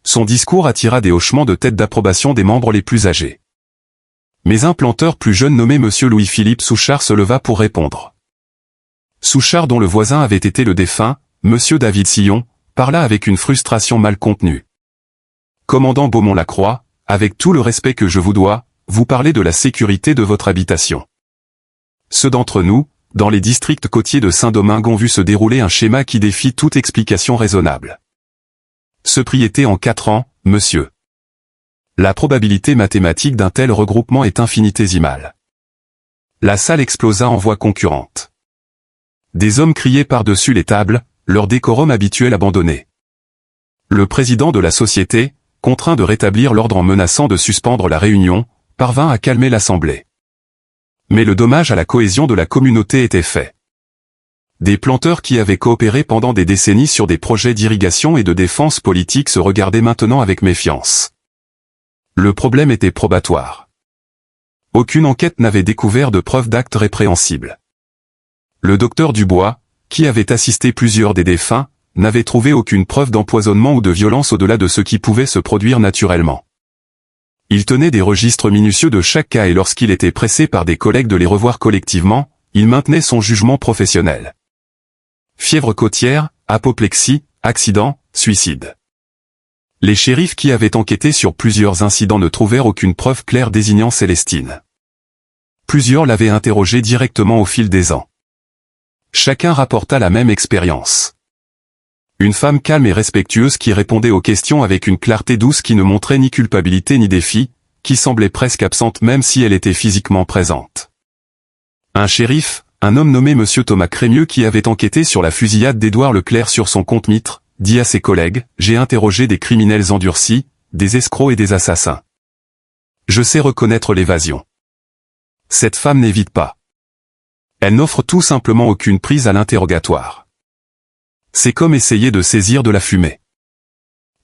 Son discours attira des hochements de tête d'approbation des membres les plus âgés. Mais un planteur plus jeune nommé Monsieur Louis-Philippe Souchard se leva pour répondre. Souchard, dont le voisin avait été le défunt, Monsieur David Sillon, parla avec une frustration mal contenue. « Commandant Beaumont-Lacroix, avec tout le respect que je vous dois, vous parlez de la sécurité de votre habitation. Ceux d'entre nous, dans les districts côtiers de Saint-Domingue, ont vu se dérouler un schéma qui défie toute explication raisonnable. Ce prix était en 4 ans, monsieur. La probabilité mathématique d'un tel regroupement est infinitésimale. » La salle explosa en voix concurrentes. Des hommes criaient par-dessus les tables, leur décorum habituel abandonné. Le président de la société, contraint de rétablir l'ordre en menaçant de suspendre la réunion, parvint à calmer l'assemblée. Mais le dommage à la cohésion de la communauté était fait. Des planteurs qui avaient coopéré pendant des décennies sur des projets d'irrigation et de défense politique se regardaient maintenant avec méfiance. Le problème était probatoire. Aucune enquête n'avait découvert de preuves d'actes répréhensibles. Le docteur Dubois, qui avait assisté plusieurs des défunts, n'avait trouvé aucune preuve d'empoisonnement ou de violence au-delà de ce qui pouvait se produire naturellement. Il tenait des registres minutieux de chaque cas et lorsqu'il était pressé par des collègues de les revoir collectivement, il maintenait son jugement professionnel. Fièvre côtière, apoplexie, accident, suicide. Les shérifs qui avaient enquêté sur plusieurs incidents ne trouvèrent aucune preuve claire désignant Célestine. Plusieurs l'avaient interrogée directement au fil des ans. Chacun rapporta la même expérience. Une femme calme et respectueuse qui répondait aux questions avec une clarté douce qui ne montrait ni culpabilité ni défi, qui semblait presque absente même si elle était physiquement présente. Un shérif, un homme nommé Monsieur Thomas Crémieux qui avait enquêté sur la fusillade d'Édouard Leclerc sur son compte Mitre, dit à ses collègues « J'ai interrogé des criminels endurcis, des escrocs et des assassins. Je sais reconnaître l'évasion. Cette femme n'évite pas. Elle n'offre tout simplement aucune prise à l'interrogatoire. C'est comme essayer de saisir de la fumée.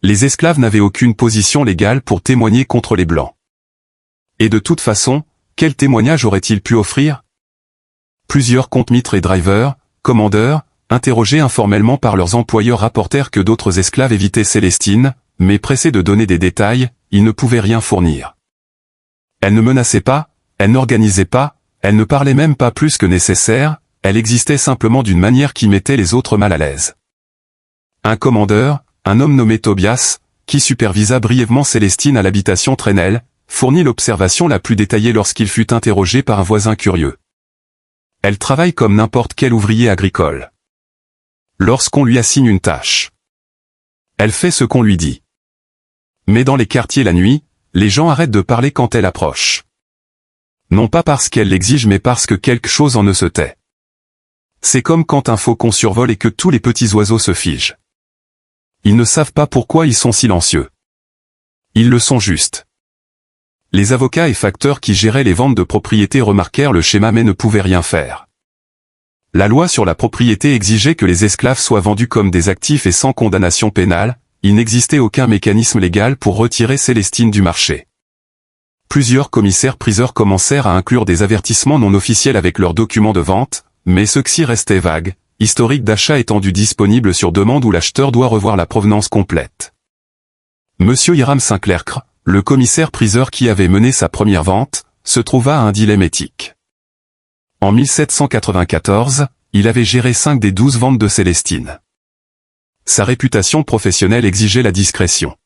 Les esclaves n'avaient aucune position légale pour témoigner contre les Blancs. Et de toute façon, quel témoignage aurait-il pu offrir ? Plusieurs comptes-mitres et drivers, commandeurs, interrogés informellement par leurs employeurs rapportèrent que d'autres esclaves évitaient Célestine, mais pressés de donner des détails, ils ne pouvaient rien fournir. Elle ne menaçait pas, elle n'organisait pas, elle ne parlait même pas plus que nécessaire, elle existait simplement d'une manière qui mettait les autres mal à l'aise. Un commandeur, un homme nommé Tobias, qui supervisa brièvement Célestine à l'habitation Trenel, fournit l'observation la plus détaillée lorsqu'il fut interrogé par un voisin curieux. Elle travaille comme n'importe quel ouvrier agricole. Lorsqu'on lui assigne une tâche, elle fait ce qu'on lui dit. Mais dans les quartiers la nuit, les gens arrêtent de parler quand elle approche. Non pas parce qu'elle l'exige mais parce que quelque chose en eux se tait. C'est comme quand un faucon survole et que tous les petits oiseaux se figent. Ils ne savent pas pourquoi ils sont silencieux. Ils le sont juste. Les avocats et facteurs qui géraient les ventes de propriétés remarquèrent le schéma mais ne pouvaient rien faire. La loi sur la propriété exigeait que les esclaves soient vendus comme des actifs et sans condamnation pénale, il n'existait aucun mécanisme légal pour retirer Célestine du marché. Plusieurs commissaires-priseurs commencèrent à inclure des avertissements non officiels avec leurs documents de vente, mais ceux-ci restaient vagues, historique d'achat étendu disponible sur demande où l'acheteur doit revoir la provenance complète. Monsieur Hiram Sinclair, le commissaire-priseur qui avait mené sa première vente, se trouva à un dilemme éthique. En 1794, il avait géré 5 des 12 ventes de Célestine. Sa réputation professionnelle exigeait la discrétion.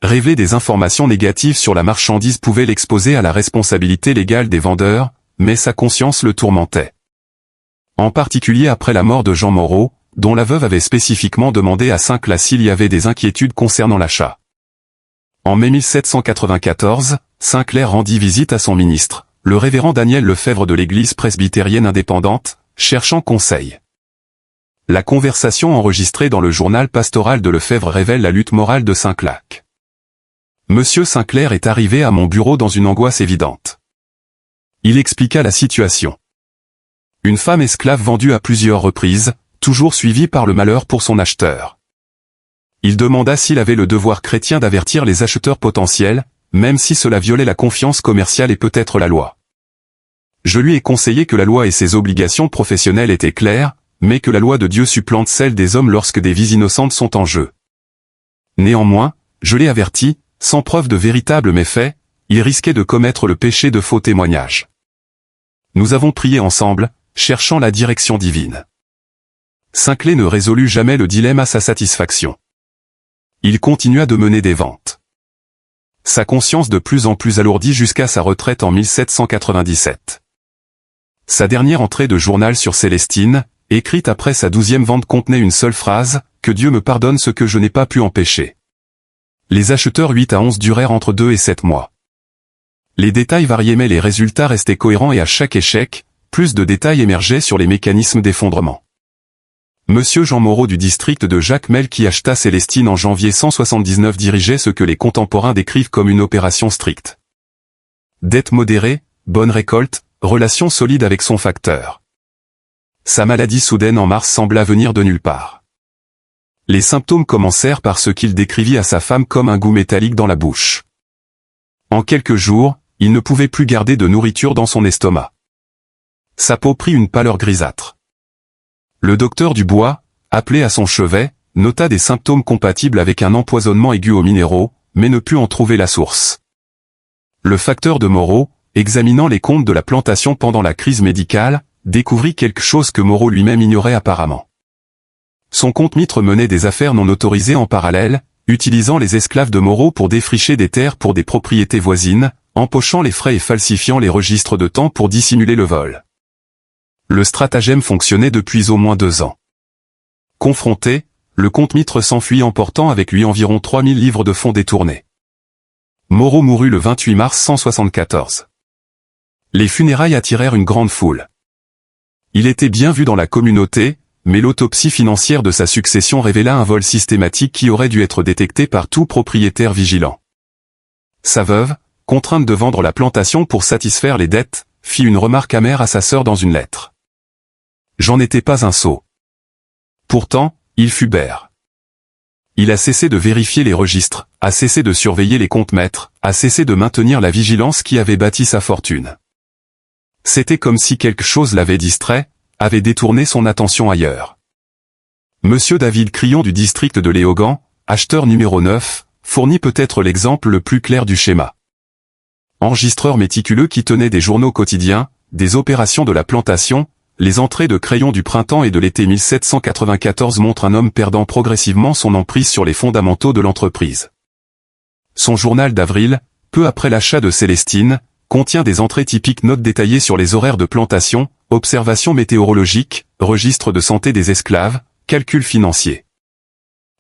Révéler des informations négatives sur la marchandise pouvait l'exposer à la responsabilité légale des vendeurs, mais sa conscience le tourmentait. En particulier après la mort de Jean Moreau, dont la veuve avait spécifiquement demandé à Sinclair s'il y avait des inquiétudes concernant l'achat. En mai 1794, Sinclair rendit visite à son ministre, le révérend Daniel Lefebvre de l'église presbytérienne indépendante, cherchant conseil. La conversation enregistrée dans le journal pastoral de Lefebvre révèle la lutte morale de Sinclair. Monsieur Sinclair est arrivé à mon bureau dans une angoisse évidente. Il expliqua la situation. Une femme esclave vendue à plusieurs reprises, toujours suivie par le malheur pour son acheteur. Il demanda s'il avait le devoir chrétien d'avertir les acheteurs potentiels, même si cela violait la confiance commerciale et peut-être la loi. Je lui ai conseillé que la loi et ses obligations professionnelles étaient claires, mais que la loi de Dieu supplante celle des hommes lorsque des vies innocentes sont en jeu. Néanmoins, je l'ai averti, sans preuve de véritables méfaits, il risquait de commettre le péché de faux témoignage. Nous avons prié ensemble, cherchant la direction divine. Sinclair ne résolut jamais le dilemme à sa satisfaction. Il continua de mener des ventes. Sa conscience de plus en plus alourdie jusqu'à sa retraite en 1797. Sa dernière entrée de journal sur Célestine, écrite après sa 12e vente contenait une seule phrase, « Que Dieu me pardonne ce que je n'ai pas pu empêcher ». Les acheteurs 8 à 11 durèrent entre 2 et 7 mois. Les détails variaient mais les résultats restaient cohérents et à chaque échec, plus de détails émergeaient sur les mécanismes d'effondrement. Monsieur Jean Moreau du district de Jacmel qui acheta Célestine en janvier 179 dirigeait ce que les contemporains décrivent comme une opération stricte. Dette modérée, bonne récolte, relation solide avec son facteur. Sa maladie soudaine en mars sembla venir de nulle part. Les symptômes commencèrent par ce qu'il décrivit à sa femme comme un goût métallique dans la bouche. En quelques jours, il ne pouvait plus garder de nourriture dans son estomac. Sa peau prit une pâleur grisâtre. Le docteur Dubois, appelé à son chevet, nota des symptômes compatibles avec un empoisonnement aigu aux minéraux, mais ne put en trouver la source. Le facteur de Moreau, examinant les comptes de la plantation pendant la crise médicale, découvrit quelque chose que Moreau lui-même ignorait apparemment. Son compte-mitre menait des affaires non autorisées en parallèle, utilisant les esclaves de Moreau pour défricher des terres pour des propriétés voisines, empochant les frais et falsifiant les registres de temps pour dissimuler le vol. Le stratagème fonctionnait depuis au moins 2 ans. Confronté, le compte-mitre s'enfuit emportant avec lui environ 3000 livres de fonds détournés. Moreau mourut le 28 mars 174. Les funérailles attirèrent une grande foule. Il était bien vu dans la communauté, mais l'autopsie financière de sa succession révéla un vol systématique qui aurait dû être détecté par tout propriétaire vigilant. Sa veuve, contrainte de vendre la plantation pour satisfaire les dettes, fit une remarque amère à sa sœur dans une lettre. « J'en étais pas un sot. » Pourtant, il fut bear. Il a cessé de vérifier les registres, a cessé de surveiller les comptes-maîtres, a cessé de maintenir la vigilance qui avait bâti sa fortune. C'était comme si quelque chose l'avait distrait, avait détourné son attention ailleurs. Monsieur David Crillon du district de Léogand, acheteur numéro 9, fournit peut-être l'exemple le plus clair du schéma. Enregistreur méticuleux qui tenait des journaux quotidiens, des opérations de la plantation, les entrées de crayon du printemps et de l'été 1794 montrent un homme perdant progressivement son emprise sur les fondamentaux de l'entreprise. Son journal d'avril, peu après l'achat de Célestine, contient des entrées typiques, notes détaillées sur les horaires de plantation, observations météorologiques, registres de santé des esclaves, calculs financiers.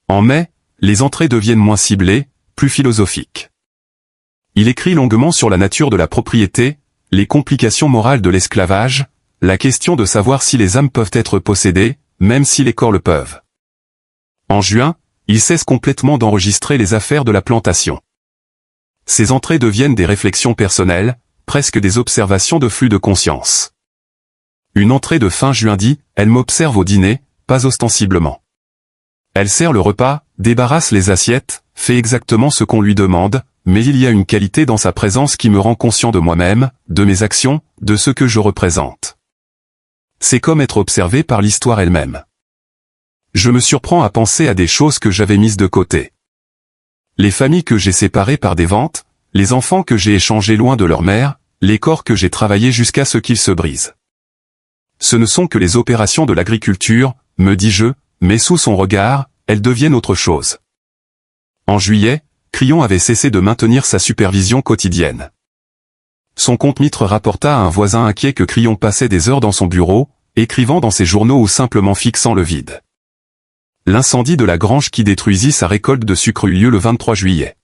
En mai, les entrées deviennent moins ciblées, plus philosophiques. Il écrit longuement sur la nature de la propriété, les complications morales de l'esclavage, la question de savoir si les âmes peuvent être possédées, même si les corps le peuvent. En juin, il cesse complètement d'enregistrer les affaires de la plantation. Ces entrées deviennent des réflexions personnelles, presque des observations de flux de conscience. Une entrée de fin juin dit « Elle m'observe au dîner, pas ostensiblement. Elle sert le repas, débarrasse les assiettes, fait exactement ce qu'on lui demande, mais il y a une qualité dans sa présence qui me rend conscient de moi-même, de mes actions, de ce que je représente. C'est comme être observé par l'histoire elle-même. Je me surprends à penser à des choses que j'avais mises de côté. Les familles que j'ai séparées par des ventes, les enfants que j'ai échangés loin de leur mère, les corps que j'ai travaillés jusqu'à ce qu'ils se brisent. Ce ne sont que les opérations de l'agriculture, me dis-je, mais sous son regard, elles deviennent autre chose. En juillet, Crillon avait cessé de maintenir sa supervision quotidienne. Son compte-mitre rapporta à un voisin inquiet que Crillon passait des heures dans son bureau, écrivant dans ses journaux ou simplement fixant le vide. L'incendie de la grange qui détruisit sa récolte de sucre eut lieu le 23 juillet.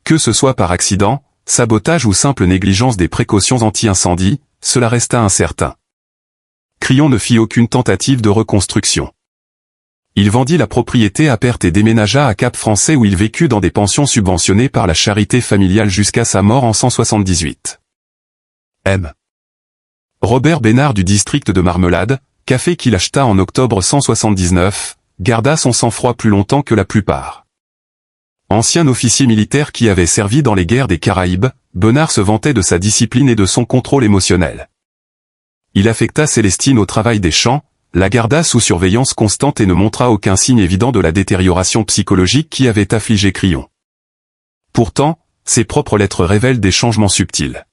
Que ce soit par accident, sabotage ou simple négligence des précautions anti-incendie, cela resta incertain. Crillon ne fit aucune tentative de reconstruction. Il vendit la propriété à perte et déménagea à Cap-Français où il vécut dans des pensions subventionnées par la charité familiale jusqu'à sa mort en 178. M. Robert Bénard du district de Marmelade, café qu'il acheta en octobre 179, garda son sang-froid plus longtemps que la plupart. Ancien officier militaire qui avait servi dans les guerres des Caraïbes, Bénard se vantait de sa discipline et de son contrôle émotionnel. Il affecta Célestine au travail des champs, la garda sous surveillance constante et ne montra aucun signe évident de la détérioration psychologique qui avait affligé Crillon. Pourtant, ses propres lettres révèlent des changements subtils.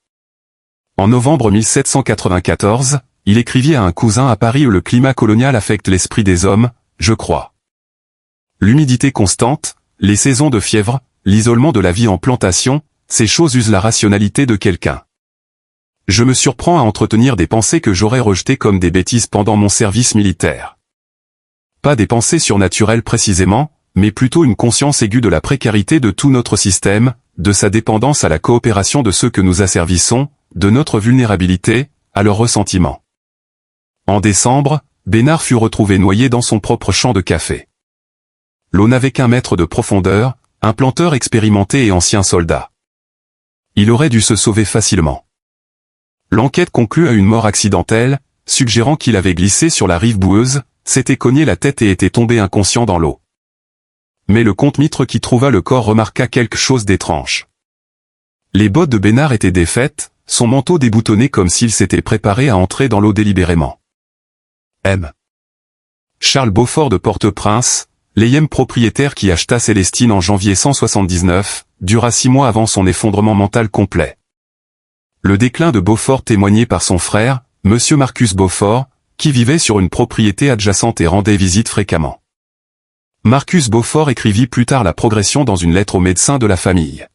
En novembre 1794, il écrivit à un cousin à Paris où le climat colonial affecte l'esprit des hommes, je crois. L'humidité constante, les saisons de fièvre, l'isolement de la vie en plantation, ces choses usent la rationalité de quelqu'un. Je me surprends à entretenir des pensées que j'aurais rejetées comme des bêtises pendant mon service militaire. Pas des pensées surnaturelles précisément, mais plutôt une conscience aiguë de la précarité de tout notre système, de sa dépendance à la coopération de ceux que nous asservissons, de notre vulnérabilité, à leur ressentiment. En décembre, Bénard fut retrouvé noyé dans son propre champ de café. L'eau n'avait qu'1 mètre de profondeur, un planteur expérimenté et ancien soldat. Il aurait dû se sauver facilement. L'enquête conclut à une mort accidentelle, suggérant qu'il avait glissé sur la rive boueuse, s'était cogné la tête et était tombé inconscient dans l'eau. Mais le comte-mitre qui trouva le corps remarqua quelque chose d'étrange. Les bottes de Bénard étaient défaites, son manteau déboutonné comme s'il s'était préparé à entrer dans l'eau délibérément. M. Charles Beaufort de Port-au-Prince, l'énième propriétaire qui acheta Célestine en janvier 179, dura 6 mois avant son effondrement mental complet. Le déclin de Beaufort témoigné par son frère, Monsieur Marcus Beaufort, qui vivait sur une propriété adjacente et rendait visite fréquemment. Marcus Beaufort écrivit plus tard la progression dans une lettre au médecin de la famille.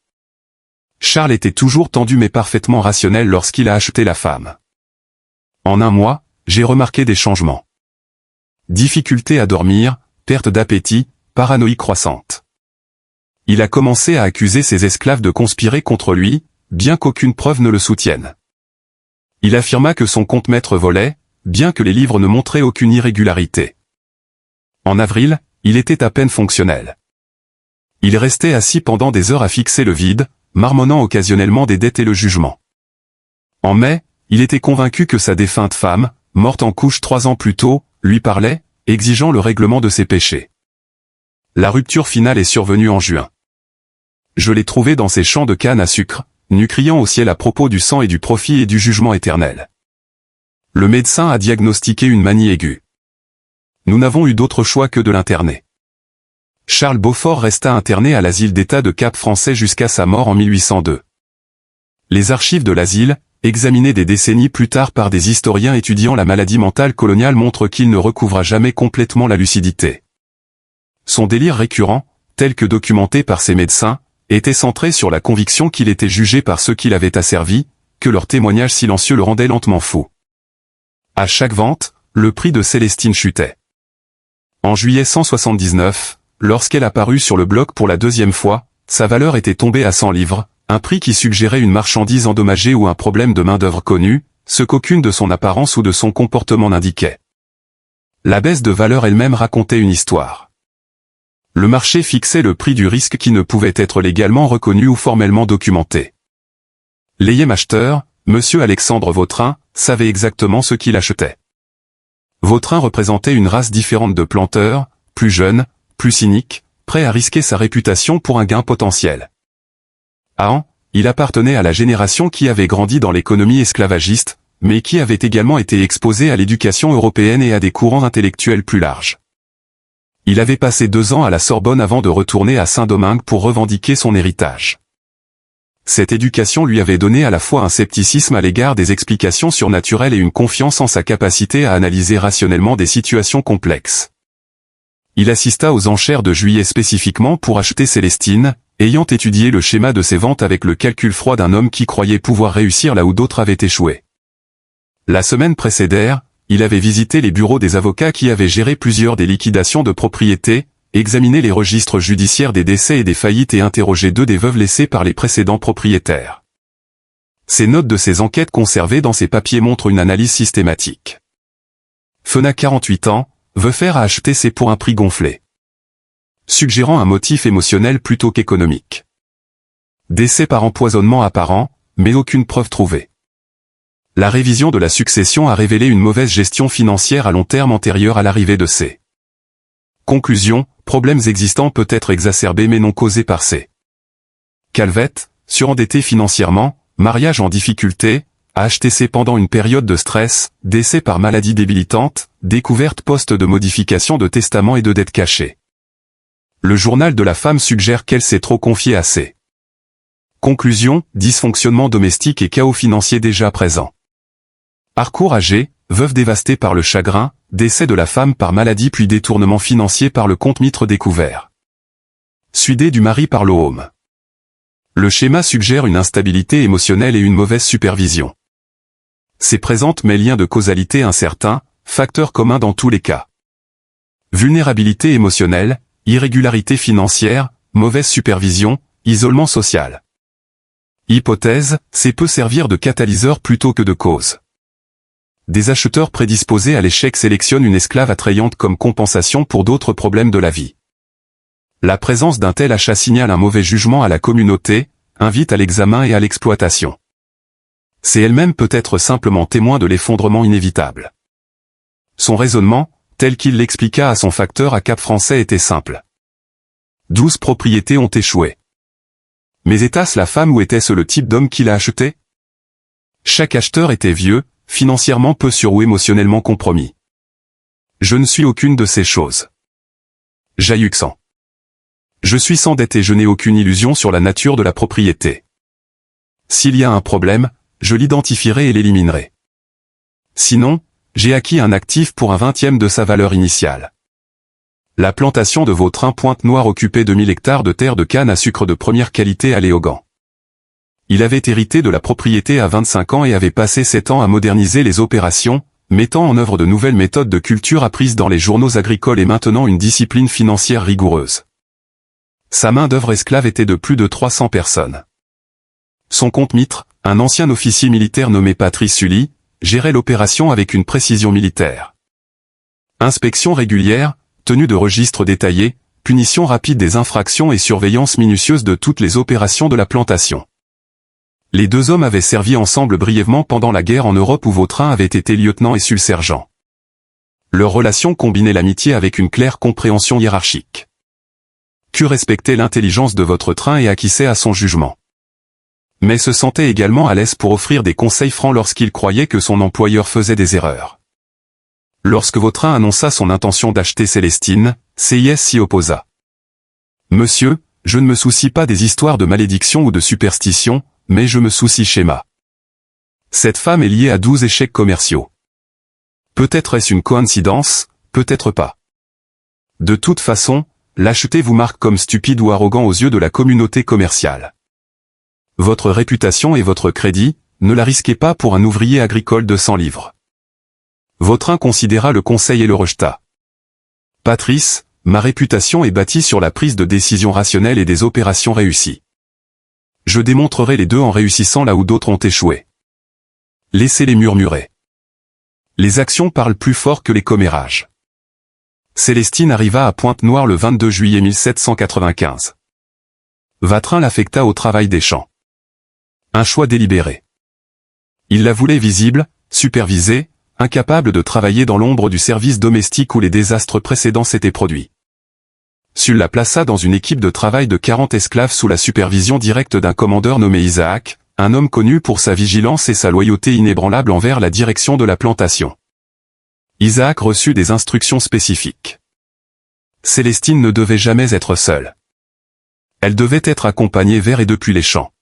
Charles était toujours tendu mais parfaitement rationnel lorsqu'il a acheté la femme. En 1 mois, j'ai remarqué des changements. Difficulté à dormir, perte d'appétit, paranoïa croissante. Il a commencé à accuser ses esclaves de conspirer contre lui, bien qu'aucune preuve ne le soutienne. Il affirma que son compte-maître volait, bien que les livres ne montraient aucune irrégularité. En avril, il était à peine fonctionnel. Il restait assis pendant des heures à fixer le vide, marmonnant occasionnellement des dettes et le jugement. En mai, il était convaincu que sa défunte femme, morte en couche 3 ans plus tôt, lui parlait, exigeant le règlement de ses péchés. La rupture finale est survenue en juin. Je l'ai trouvé dans ses champs de canne à sucre, nu criant au ciel à propos du sang et du profit et du jugement éternel. Le médecin a diagnostiqué une manie aiguë. Nous n'avons eu d'autre choix que de l'interner. Charles Beaufort resta interné à l'asile d'État de Cap-Français jusqu'à sa mort en 1802. Les archives de l'asile, examinées des décennies plus tard par des historiens étudiant la maladie mentale coloniale montrent qu'il ne recouvra jamais complètement la lucidité. Son délire récurrent, tel que documenté par ses médecins, était centré sur la conviction qu'il était jugé par ceux qui l'avaient asservi, que leur témoignage silencieux le rendait lentement fou. À chaque vente, le prix de Célestine chutait. En juillet 179, lorsqu'elle apparut sur le bloc pour la 2e fois, sa valeur était tombée à 100 livres, un prix qui suggérait une marchandise endommagée ou un problème de main-d'œuvre connu, ce qu'aucune de son apparence ou de son comportement n'indiquait. La baisse de valeur elle-même racontait une histoire. Le marché fixait le prix du risque qui ne pouvait être légalement reconnu ou formellement documenté. L'énième acheteur, Monsieur Alexandre Vautrin, savait exactement ce qu'il achetait. Vautrin représentait une race différente de planteurs, plus jeunes, plus cyniques, prêts à risquer sa réputation pour un gain potentiel. Il appartenait à la génération qui avait grandi dans l'économie esclavagiste, mais qui avait également été exposée à l'éducation européenne et à des courants intellectuels plus larges. Il avait passé 2 ans à la Sorbonne avant de retourner à Saint-Domingue pour revendiquer son héritage. Cette éducation lui avait donné à la fois un scepticisme à l'égard des explications surnaturelles et une confiance en sa capacité à analyser rationnellement des situations complexes. Il assista aux enchères de juillet spécifiquement pour acheter Célestine, ayant étudié le schéma de ses ventes avec le calcul froid d'un homme qui croyait pouvoir réussir là où d'autres avaient échoué. La semaine précédente, il avait visité les bureaux des avocats qui avaient géré plusieurs des liquidations de propriétés, examiné les registres judiciaires des décès et des faillites et interrogé 2 des veuves laissées par les précédents propriétaires. Ces notes de ces enquêtes conservées dans ces papiers montrent une analyse systématique. Fena 48 ans, veut faire à acheter ses pour un prix gonflé. Suggérant un motif émotionnel plutôt qu'économique. Décès par empoisonnement apparent, mais aucune preuve trouvée. La révision de la succession a révélé une mauvaise gestion financière à long terme antérieure à l'arrivée de C. Conclusion, problèmes existants peut être exacerbés mais non causés par C. Calvette, surendetté financièrement, mariage en difficulté, HTC pendant une période de stress, décès par maladie débilitante, découverte post de modification de testament et de dettes cachées. Le journal de la femme suggère qu'elle s'est trop confiée à C. Conclusion, dysfonctionnement domestique et chaos financier déjà présent. Parcours âgé, veuve dévastée par le chagrin, décès de la femme par maladie puis détournement financier par le compte-mitre découvert. Suidé du mari par l'OHOM. Le schéma suggère une instabilité émotionnelle et une mauvaise supervision. C'est présente mais lien de causalité incertain, facteur commun dans tous les cas. Vulnérabilité émotionnelle, irrégularité financière, mauvaise supervision, isolement social. Hypothèse, c'est peut servir de catalyseur plutôt que de cause. Des acheteurs prédisposés à l'échec sélectionnent une esclave attrayante comme compensation pour d'autres problèmes de la vie. La présence d'un tel achat signale un mauvais jugement à la communauté, invite à l'examen et à l'exploitation. C'est elle-même peut être simplement témoin de l'effondrement inévitable. Son raisonnement, tel qu'il l'expliqua à son facteur à Cap-Français, était simple. 12 propriétés ont échoué. Mais était-ce la femme ou était-ce le type d'homme qui l'a acheté? Chaque acheteur était vieux, financièrement peu sûr ou émotionnellement compromis. Je ne suis aucune de ces choses. Jailluxant. Je suis sans dette et je n'ai aucune illusion sur la nature de la propriété. S'il y a un problème, je l'identifierai et l'éliminerai. Sinon, j'ai acquis un actif pour un 20e de sa valeur initiale. La plantation de Vautrin Pointe-Noire occupait 2000 hectares de terre de canne à sucre de première qualité à Léogand. Il avait hérité de la propriété à 25 ans et avait passé 7 ans à moderniser les opérations, mettant en œuvre de nouvelles méthodes de culture apprises dans les journaux agricoles et maintenant une discipline financière rigoureuse. Sa main-d'œuvre esclave était de plus de 300 personnes. Son compte-mitre, un ancien officier militaire nommé Patrice Sully, gérait l'opération avec une précision militaire. Inspection régulière, tenue de registres détaillés, punition rapide des infractions et surveillance minutieuse de toutes les opérations de la plantation. Les deux hommes avaient servi ensemble brièvement pendant la guerre en Europe où Vautrin avait été lieutenant et Sully sergent. Leur relation combinait l'amitié avec une claire compréhension hiérarchique. Q respectait l'intelligence de Vautrin et acquiesçait à son jugement. Mais se sentait également à l'aise pour offrir des conseils francs lorsqu'il croyait que son employeur faisait des erreurs. Lorsque Vautrin annonça son intention d'acheter Célestine, CIS s'y opposa. « Monsieur, je ne me soucie pas des histoires de malédiction ou de superstition, mais je me soucie schéma. Cette femme est liée à 12 échecs commerciaux. Peut-être est-ce une coïncidence, peut-être pas. De toute façon, l'acheter vous marque comme stupide ou arrogant aux yeux de la communauté commerciale. Votre réputation et votre crédit, ne la risquez pas pour un ouvrier agricole de 100 livres. » Vautrin considéra le conseil et le rejeta. « Patrice, ma réputation est bâtie sur la prise de décisions rationnelles et des opérations réussies. Je démontrerai les deux en réussissant là où d'autres ont échoué. Laissez-les murmurer. Les actions parlent plus fort que les commérages. » Célestine arriva à Pointe-Noire le 22 juillet 1795. Vautrin l'affecta au travail des champs. Un choix délibéré. Il la voulait visible, supervisée, incapable de travailler dans l'ombre du service domestique où les désastres précédents s'étaient produits. Sully la plaça dans une équipe de travail de 40 esclaves sous la supervision directe d'un commandeur nommé Isaac, un homme connu pour sa vigilance et sa loyauté inébranlable envers la direction de la plantation. Isaac reçut des instructions spécifiques. Célestine ne devait jamais être seule. Elle devait être accompagnée vers et depuis les champs.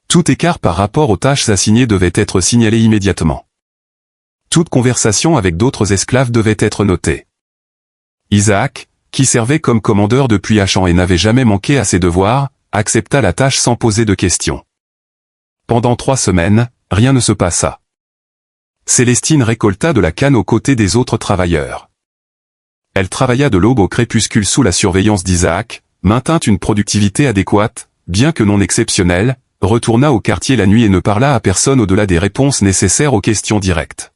Tout écart par rapport aux tâches assignées devait être signalé immédiatement. Toute conversation avec d'autres esclaves devait être notée. Isaac, qui servait comme commandeur depuis Achan et n'avait jamais manqué à ses devoirs, accepta la tâche sans poser de questions. Pendant 3 semaines, rien ne se passa. Célestine récolta de la canne aux côtés des autres travailleurs. Elle travailla de l'aube au crépuscule sous la surveillance d'Isaac, maintint une productivité adéquate, bien que non exceptionnelle, retourna au quartier la nuit et ne parla à personne au-delà des réponses nécessaires aux questions directes.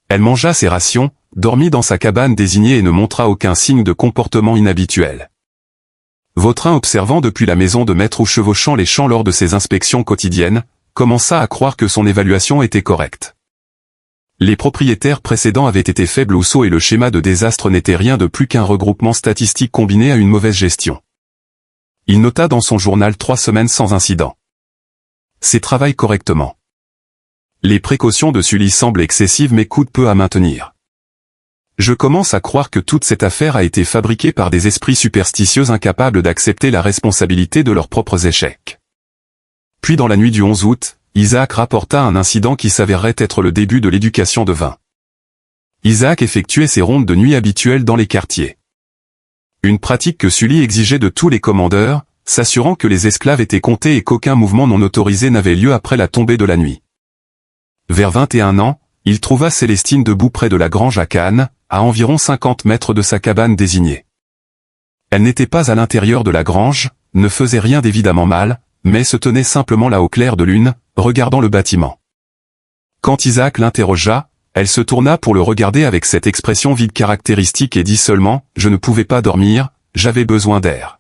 Elle mangea ses rations, dormit dans sa cabane désignée et ne montra aucun signe de comportement inhabituel. Vautrin, observant depuis la maison de maître ou chevauchant les champs lors de ses inspections quotidiennes, commença à croire que son évaluation était correcte. Les propriétaires précédents avaient été faibles ou sots et le schéma de désastre n'était rien de plus qu'un regroupement statistique combiné à une mauvaise gestion. Il nota dans son journal 3 semaines sans incident. C'est travaille correctement. Les précautions de Sully semblent excessives mais coûtent peu à maintenir. Je commence à croire que toute cette affaire a été fabriquée par des esprits superstitieux incapables d'accepter la responsabilité de leurs propres échecs. Puis dans la nuit du 11 août, Isaac rapporta un incident qui s'avérerait être le début de l'éducation de vin. Isaac effectuait ses rondes de nuit habituelles dans les quartiers. Une pratique que Sully exigeait de tous les commandeurs, s'assurant que les esclaves étaient comptés et qu'aucun mouvement non autorisé n'avait lieu après la tombée de la nuit. Vers 21 ans, il trouva Célestine debout près de la grange à canne, à environ 50 mètres de sa cabane désignée. Elle n'était pas à l'intérieur de la grange, ne faisait rien d'évidemment mal, mais se tenait simplement là au clair de lune, regardant le bâtiment. Quand Isaac l'interrogea, elle se tourna pour le regarder avec cette expression vide caractéristique et dit seulement « Je ne pouvais pas dormir, j'avais besoin d'air ».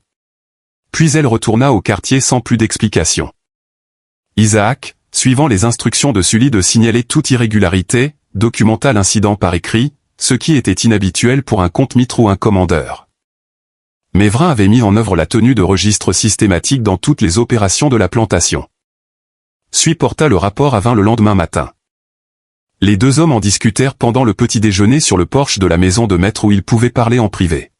Puis elle retourna au quartier sans plus d'explication. Isaac, suivant les instructions de Sully de signaler toute irrégularité, documenta l'incident par écrit, ce qui était inhabituel pour un compte-mitre ou un commandeur. Méverin avait mis en œuvre la tenue de registres systématiques dans toutes les opérations de la plantation. Suy porta le rapport à Vin le lendemain matin. Les deux hommes en discutèrent pendant le petit déjeuner sur le porche de la maison de maître où ils pouvaient parler en privé.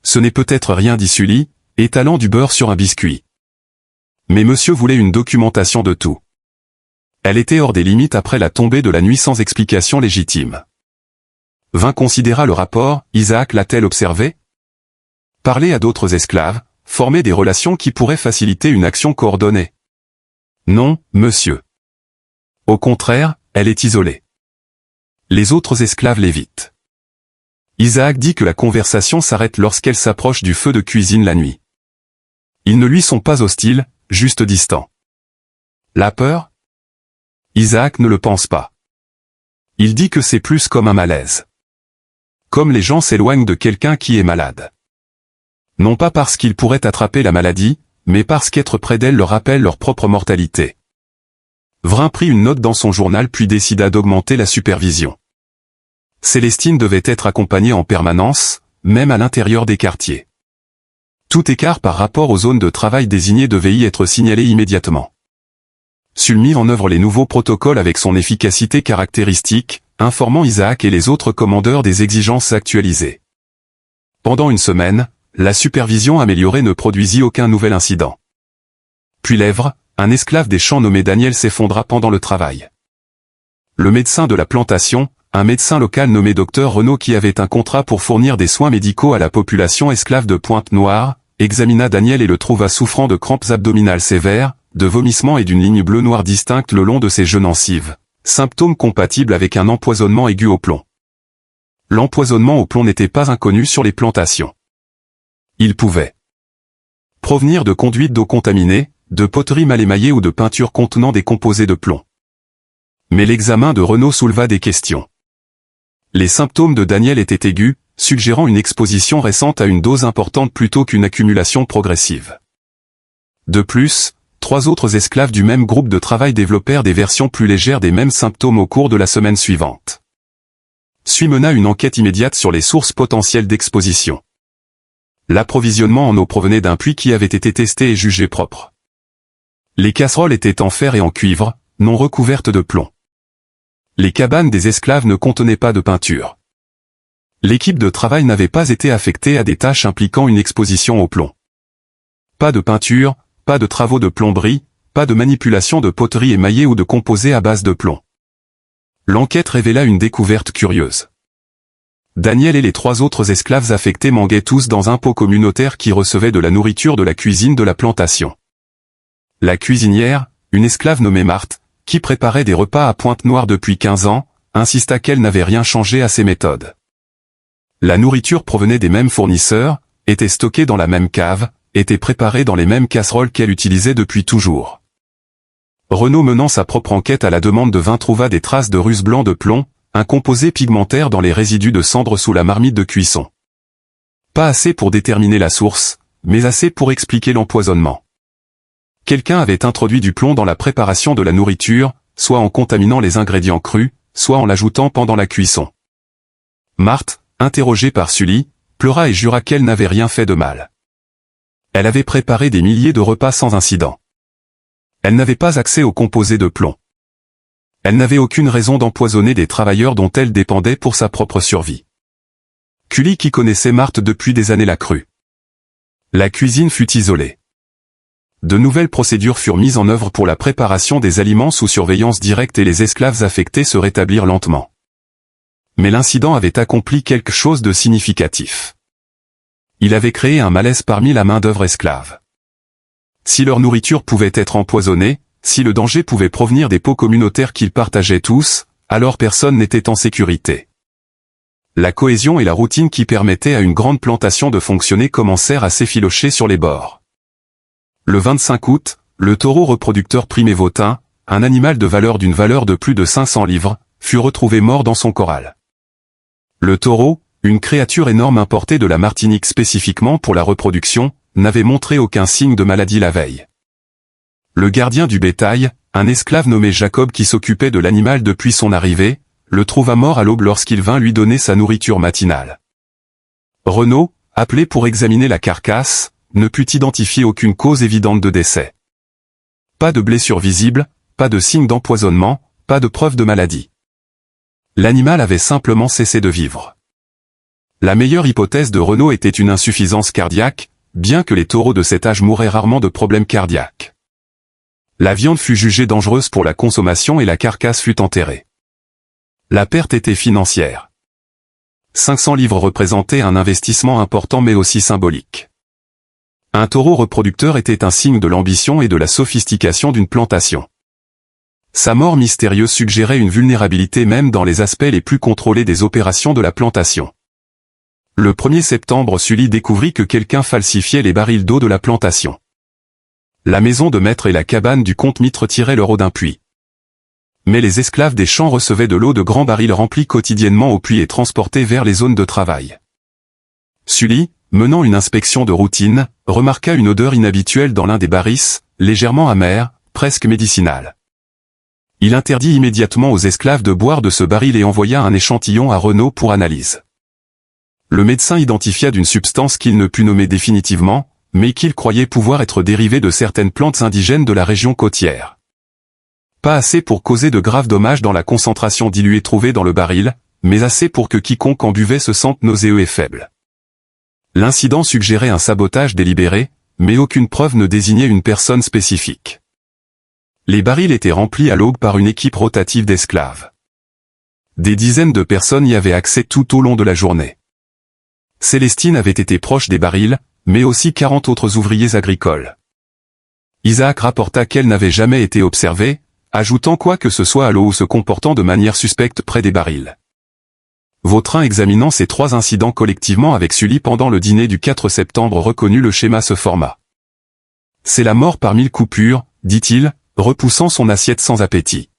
Ce n'est peut-être rien, dit Sully, étalant du beurre sur un biscuit. Mais monsieur voulait une documentation de tout. Elle était hors des limites après la tombée de la nuit sans explication légitime. Vin considéra le rapport. Isaac l'a-t-elle observé? Parler à d'autres esclaves, former des relations qui pourraient faciliter une action coordonnée. Non, monsieur. Au contraire, elle est isolée. Les autres esclaves l'évitent. Isaac dit que la conversation s'arrête lorsqu'elle s'approche du feu de cuisine la nuit. Ils ne lui sont pas hostiles, juste distants. La peur? Isaac ne le pense pas. Il dit que c'est plus comme un malaise. Comme les gens s'éloignent de quelqu'un qui est malade. Non pas parce qu'ils pourraient attraper la maladie, mais parce qu'être près d'elle leur rappelle leur propre mortalité. Vrin prit une note dans son journal puis décida d'augmenter la supervision. Célestine devait être accompagnée en permanence, même à l'intérieur des quartiers. Tout écart par rapport aux zones de travail désignées devait y être signalé immédiatement. Sul mit en œuvre les nouveaux protocoles avec son efficacité caractéristique, informant Isaac et les autres commandeurs des exigences actualisées. Pendant une semaine, la supervision améliorée ne produisit aucun nouvel incident. Puis Lèvres, un esclave des champs nommé Daniel, s'effondra pendant le travail. Le médecin de la plantation, un médecin local nommé Docteur Renaud qui avait un contrat pour fournir des soins médicaux à la population esclave de Pointe-Noire, examina Daniel et le trouva souffrant de crampes abdominales sévères, de vomissements et d'une ligne bleu-noir distincte le long de ses gencives, symptômes compatibles avec un empoisonnement aigu au plomb. L'empoisonnement au plomb n'était pas inconnu sur les plantations. Il pouvait provenir de conduites d'eau contaminée, de poteries mal émaillées ou de peintures contenant des composés de plomb. Mais l'examen de Renaud souleva des questions. Les symptômes de Daniel étaient aigus, suggérant une exposition récente à une dose importante plutôt qu'une accumulation progressive. De plus, 3 autres esclaves du même groupe de travail développèrent des versions plus légères des mêmes symptômes au cours de la semaine suivante. Suy mena une enquête immédiate sur les sources potentielles d'exposition. L'approvisionnement en eau provenait d'un puits qui avait été testé et jugé propre. Les casseroles étaient en fer et en cuivre, non recouvertes de plomb. Les cabanes des esclaves ne contenaient pas de peinture. L'équipe de travail n'avait pas été affectée à des tâches impliquant une exposition au plomb. Pas de peinture, pas de travaux de plomberie, pas de manipulation de poterie émaillée ou de composés à base de plomb. L'enquête révéla une découverte curieuse. Daniel et les 3 autres esclaves affectés manguaient tous dans un pot communautaire qui recevait de la nourriture de la cuisine de la plantation. La cuisinière, une esclave nommée Marthe, qui préparait des repas à Pointe-Noire depuis 15 ans, insista qu'elle n'avait rien changé à ses méthodes. La nourriture provenait des mêmes fournisseurs, était stockée dans la même cave, était préparée dans les mêmes casseroles qu'elle utilisait depuis toujours. Renaud menant sa propre enquête à la demande de Vin trouva des traces de russe blanc de plomb, un composé pigmentaire dans les résidus de cendres sous la marmite de cuisson. Pas assez pour déterminer la source, mais assez pour expliquer l'empoisonnement. Quelqu'un avait introduit du plomb dans la préparation de la nourriture, soit en contaminant les ingrédients crus, soit en l'ajoutant pendant la cuisson. Marthe, interrogée par Sully, pleura et jura qu'elle n'avait rien fait de mal. Elle avait préparé des milliers de repas sans incident. Elle n'avait pas accès aux composés de plomb. Elle n'avait aucune raison d'empoisonner des travailleurs dont elle dépendait pour sa propre survie. Cully, qui connaissait Marthe depuis des années, la crut. La cuisine fut isolée. De nouvelles procédures furent mises en œuvre pour la préparation des aliments sous surveillance directe et les esclaves affectés se rétablirent lentement. Mais l'incident avait accompli quelque chose de significatif. Il avait créé un malaise parmi la main-d'œuvre esclave. Si leur nourriture pouvait être empoisonnée, si le danger pouvait provenir des pots communautaires qu'ils partageaient tous, alors personne n'était en sécurité. La cohésion et la routine qui permettaient à une grande plantation de fonctionner commencèrent à s'effilocher sur les bords. Le 25 août, le taureau reproducteur Primévotin, un animal d'une valeur de plus de 500 livres, fut retrouvé mort dans son corral. Le taureau, une créature énorme importée de la Martinique spécifiquement pour la reproduction, n'avait montré aucun signe de maladie la veille. Le gardien du bétail, un esclave nommé Jacob qui s'occupait de l'animal depuis son arrivée, le trouva mort à l'aube lorsqu'il vint lui donner sa nourriture matinale. Renaud, appelé pour examiner la carcasse, ne put identifier aucune cause évidente de décès. Pas de blessure visible, pas de signe d'empoisonnement, pas de preuve de maladie. L'animal avait simplement cessé de vivre. La meilleure hypothèse de Renaud était une insuffisance cardiaque, bien que les taureaux de cet âge mouraient rarement de problèmes cardiaques. La viande fut jugée dangereuse pour la consommation et la carcasse fut enterrée. La perte était financière. 500 livres représentaient un investissement important mais aussi symbolique. Un taureau reproducteur était un signe de l'ambition et de la sophistication d'une plantation. Sa mort mystérieuse suggérait une vulnérabilité même dans les aspects les plus contrôlés des opérations de la plantation. Le 1er septembre, Sully découvrit que quelqu'un falsifiait les barils d'eau de la plantation. La maison de maître et la cabane du comte Mitre tiraient leur eau d'un puits. Mais les esclaves des champs recevaient de l'eau de grands barils remplis quotidiennement au puits et transportés vers les zones de travail. Sully, menant une inspection de routine, remarqua une odeur inhabituelle dans l'un des barils, légèrement amère, presque médicinale. Il interdit immédiatement aux esclaves de boire de ce baril et envoya un échantillon à Renaud pour analyse. Le médecin identifia d'une substance qu'il ne put nommer définitivement, mais qu'il croyait pouvoir être dérivée de certaines plantes indigènes de la région côtière. Pas assez pour causer de graves dommages dans la concentration diluée trouvée dans le baril, mais assez pour que quiconque en buvait se sente nauséeux et faible. L'incident suggérait un sabotage délibéré, mais aucune preuve ne désignait une personne spécifique. Les barils étaient remplis à l'aube par une équipe rotative d'esclaves. Des dizaines de personnes y avaient accès tout au long de la journée. Célestine avait été proche des barils, mais aussi 40 autres ouvriers agricoles. Isaac rapporta qu'elle n'avait jamais été observée, ajoutant quoi que ce soit à l'eau ou se comportant de manière suspecte près des barils. Vautrin, examinant ces 3 incidents collectivement avec Sully pendant le dîner du 4 septembre, reconnut le schéma se forma. C'est la mort par 1000 coupures, dit-il, repoussant son assiette sans appétit.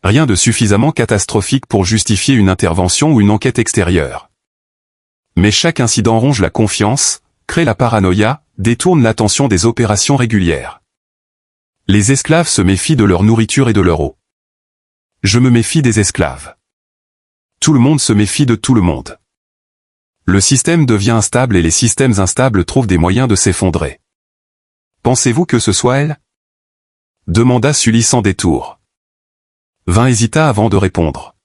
Rien de suffisamment catastrophique pour justifier une intervention ou une enquête extérieure. Mais chaque incident ronge la confiance, crée la paranoïa, détourne l'attention des opérations régulières. Les esclaves se méfient de leur nourriture et de leur eau. Je me méfie des esclaves. Tout le monde se méfie de tout le monde. Le système devient instable et les systèmes instables trouvent des moyens de s'effondrer. Pensez-vous que ce soit elle ? Demanda Sully sans détour. Vin hésita avant de répondre.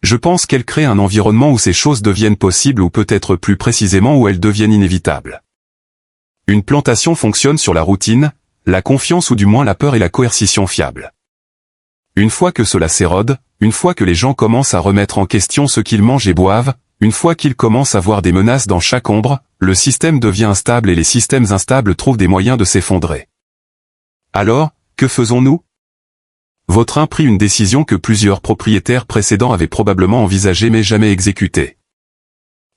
Je pense qu'elle crée un environnement où ces choses deviennent possibles ou peut-être plus précisément où elles deviennent inévitables. Une plantation fonctionne sur la routine, la confiance ou du moins la peur et la coercition fiable. Une fois que cela s'érode, une fois que les gens commencent à remettre en question ce qu'ils mangent et boivent, une fois qu'ils commencent à voir des menaces dans chaque ombre, le système devient instable et les systèmes instables trouvent des moyens de s'effondrer. Alors, que faisons-nous ? Vautrin prit une décision que plusieurs propriétaires précédents avaient probablement envisagée mais jamais exécutée.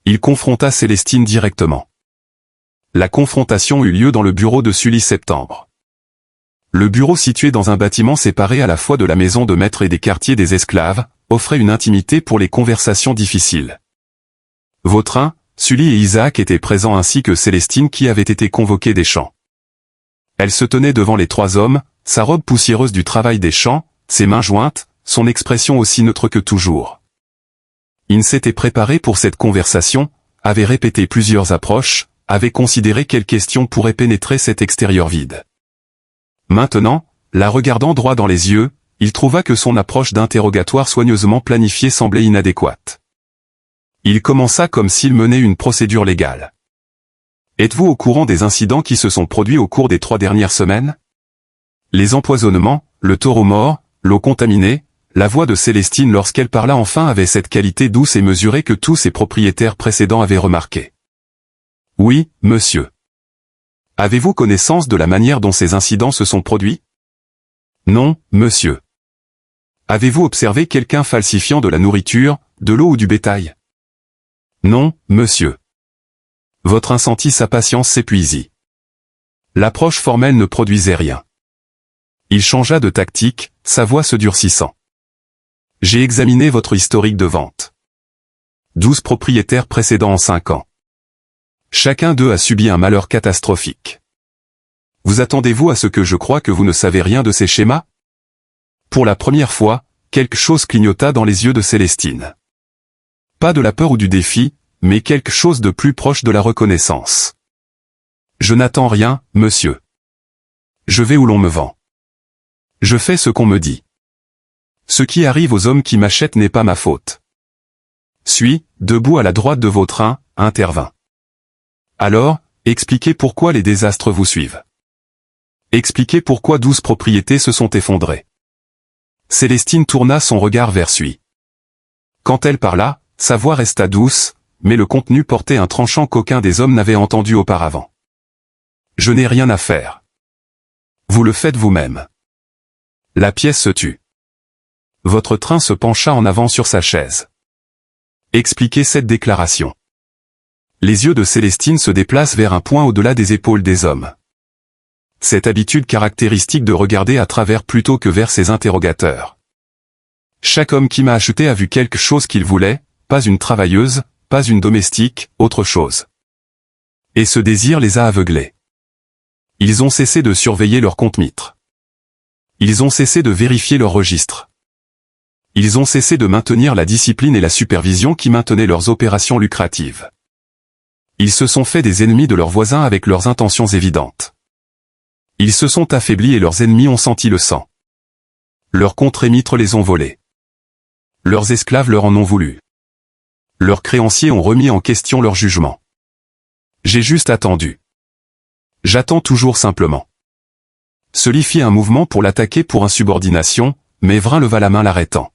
Il confronta Célestine directement. La confrontation eut lieu dans le bureau de Sully septembre. Le bureau, situé dans un bâtiment séparé à la fois de la maison de maître et des quartiers des esclaves, offrait une intimité pour les conversations difficiles. Vautrin, Sully et Isaac étaient présents ainsi que Célestine qui avait été convoquée des champs. Elle se tenait devant les 3 hommes, sa robe poussiéreuse du travail des champs, ses mains jointes, son expression aussi neutre que toujours. Il s'était préparé pour cette conversation, avait répété plusieurs approches, avait considéré quelles questions pourraient pénétrer cet extérieur vide. Maintenant, la regardant droit dans les yeux, il trouva que son approche d'interrogatoire soigneusement planifiée semblait inadéquate. Il commença comme s'il menait une procédure légale. Êtes-vous au courant des incidents qui se sont produits au cours des 3 dernières semaines ? Les empoisonnements, le taureau mort, l'eau contaminée, la voix de Célestine lorsqu'elle parla enfin avait cette qualité douce et mesurée que tous ses propriétaires précédents avaient remarqué. Oui, monsieur. Avez-vous connaissance de la manière dont ces incidents se sont produits ? Non, monsieur. Avez-vous observé quelqu'un falsifiant de la nourriture, de l'eau ou du bétail ? Non, monsieur. Votre insenti, sa patience s'épuisit. L'approche formelle ne produisait rien. Il changea de tactique, sa voix se durcissant. J'ai examiné votre historique de vente. 12 propriétaires précédents en 5 ans. Chacun d'eux a subi un malheur catastrophique. Vous attendez-vous à ce que je croie que vous ne savez rien de ces schémas ? Pour la première fois, quelque chose clignota dans les yeux de Célestine. Pas de la peur ou du défi, mais quelque chose de plus proche de la reconnaissance. Je n'attends rien, monsieur. Je vais où l'on me vend. Je fais ce qu'on me dit. Ce qui arrive aux hommes qui m'achètent n'est pas ma faute. Suis, debout à la droite de vos trains, intervint. Alors, expliquez pourquoi les désastres vous suivent. Expliquez pourquoi 12 propriétés se sont effondrées. Célestine tourna son regard vers Suis. Quand elle parla, sa voix resta douce, mais le contenu portait un tranchant qu'aucun des hommes n'avait entendu auparavant. Je n'ai rien à faire. Vous le faites vous-même. La pièce se tut. Votre train se pencha en avant sur sa chaise. Expliquez cette déclaration. Les yeux de Célestine se déplacent vers un point au-delà des épaules des hommes. Cette habitude caractéristique de regarder à travers plutôt que vers ses interrogateurs. Chaque homme qui m'a acheté a vu quelque chose qu'il voulait, pas une travailleuse, pas une domestique, autre chose. Et ce désir les a aveuglés. Ils ont cessé de surveiller leur compte-mitre. Ils ont cessé de vérifier leurs registres. Ils ont cessé de maintenir la discipline et la supervision qui maintenaient leurs opérations lucratives. Ils se sont fait des ennemis de leurs voisins avec leurs intentions évidentes. Ils se sont affaiblis et leurs ennemis ont senti le sang. Leurs contre-émitres les ont volés. Leurs esclaves leur en ont voulu. Leurs créanciers ont remis en question leur jugement. J'ai juste attendu. J'attends toujours simplement. Sully fit un mouvement pour l'attaquer pour insubordination, mais Vrin leva la main l'arrêtant.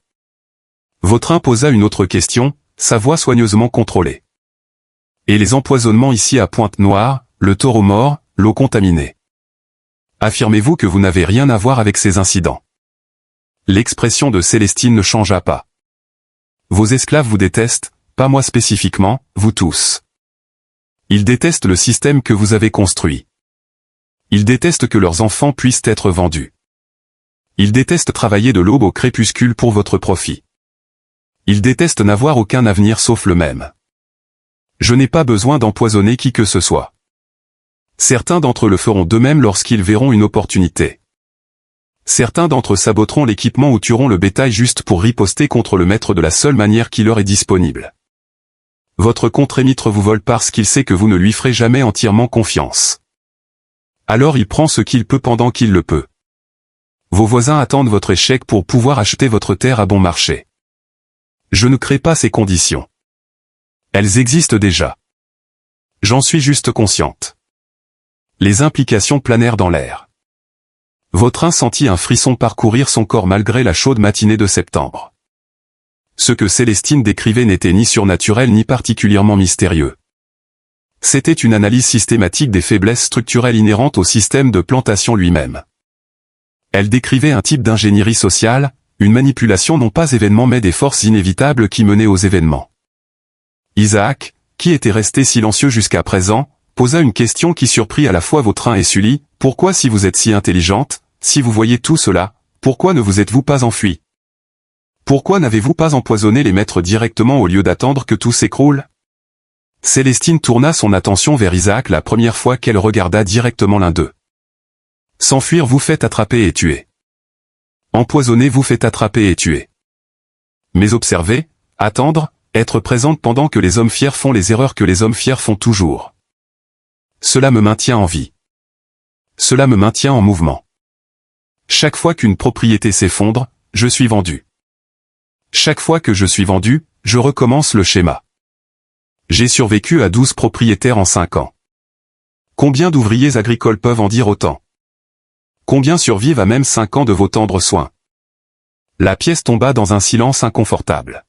Vautrin posa une autre question, sa voix soigneusement contrôlée. Et les empoisonnements ici à Pointe-Noire, le taureau mort, l'eau contaminée. Affirmez-vous que vous n'avez rien à voir avec ces incidents? L'expression de Célestine ne changea pas. Vos esclaves vous détestent, pas moi spécifiquement, vous tous. Ils détestent le système que vous avez construit. Ils détestent que leurs enfants puissent être vendus. Ils détestent travailler de l'aube au crépuscule pour votre profit. Ils détestent n'avoir aucun avenir sauf le même. Je n'ai pas besoin d'empoisonner qui que ce soit. Certains d'entre eux le feront d'eux-mêmes lorsqu'ils verront une opportunité. Certains d'entre eux saboteront l'équipement ou tueront le bétail juste pour riposter contre le maître de la seule manière qui leur est disponible. Votre contre-émitre vous vole parce qu'il sait que vous ne lui ferez jamais entièrement confiance. Alors il prend ce qu'il peut pendant qu'il le peut. Vos voisins attendent votre échec pour pouvoir acheter votre terre à bon marché. Je ne crée pas ces conditions. Elles existent déjà. J'en suis juste consciente. Les implications planèrent dans l'air. Vautrin sentit un frisson parcourir son corps malgré la chaude matinée de septembre. Ce que Célestine décrivait n'était ni surnaturel ni particulièrement mystérieux. C'était une analyse systématique des faiblesses structurelles inhérentes au système de plantation lui-même. Elle décrivait un type d'ingénierie sociale, une manipulation non pas événement mais des forces inévitables qui menaient aux événements. Isaac, qui était resté silencieux jusqu'à présent, posa une question qui surprit à la fois Vautrin et Sully. Pourquoi, si vous êtes si intelligente, si vous voyez tout cela, pourquoi ne vous êtes-vous pas enfui? Pourquoi n'avez-vous pas empoisonné les maîtres directement au lieu d'attendre que tout s'écroule? Célestine tourna son attention vers Isaac la première fois qu'elle regarda directement l'un d'eux. S'enfuir vous fait attraper et tuer. Empoisonner vous fait attraper et tuer. Mais observer, attendre, être présente pendant que les hommes fiers font les erreurs que les hommes fiers font toujours. Cela me maintient en vie. Cela me maintient en mouvement. Chaque fois qu'une propriété s'effondre, je suis vendu. Chaque fois que je suis vendu, je recommence le schéma. J'ai survécu à 12 propriétaires en 5 ans. Combien d'ouvriers agricoles peuvent en dire autant? Combien survivent à même 5 ans de vos tendres soins? La pièce tomba dans un silence inconfortable.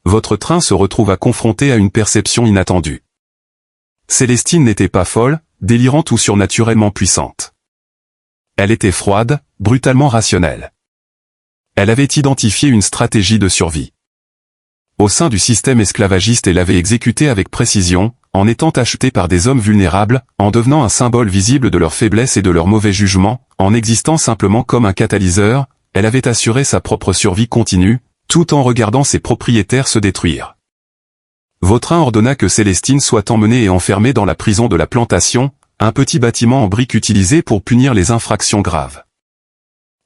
Votre train se retrouva confronté à une perception inattendue. Célestine n'était pas folle, délirante ou surnaturellement puissante. Elle était froide, brutalement rationnelle. Elle avait identifié une stratégie de survie. Au sein du système esclavagiste, elle l'avait exécutée avec précision, en étant achetée par des hommes vulnérables, en devenant un symbole visible de leur faiblesse et de leur mauvais jugement, en existant simplement comme un catalyseur, elle avait assuré sa propre survie continue, tout en regardant ses propriétaires se détruire. Vautrin ordonna que Célestine soit emmenée et enfermée dans la prison de la plantation, un petit bâtiment en briques utilisé pour punir les infractions graves.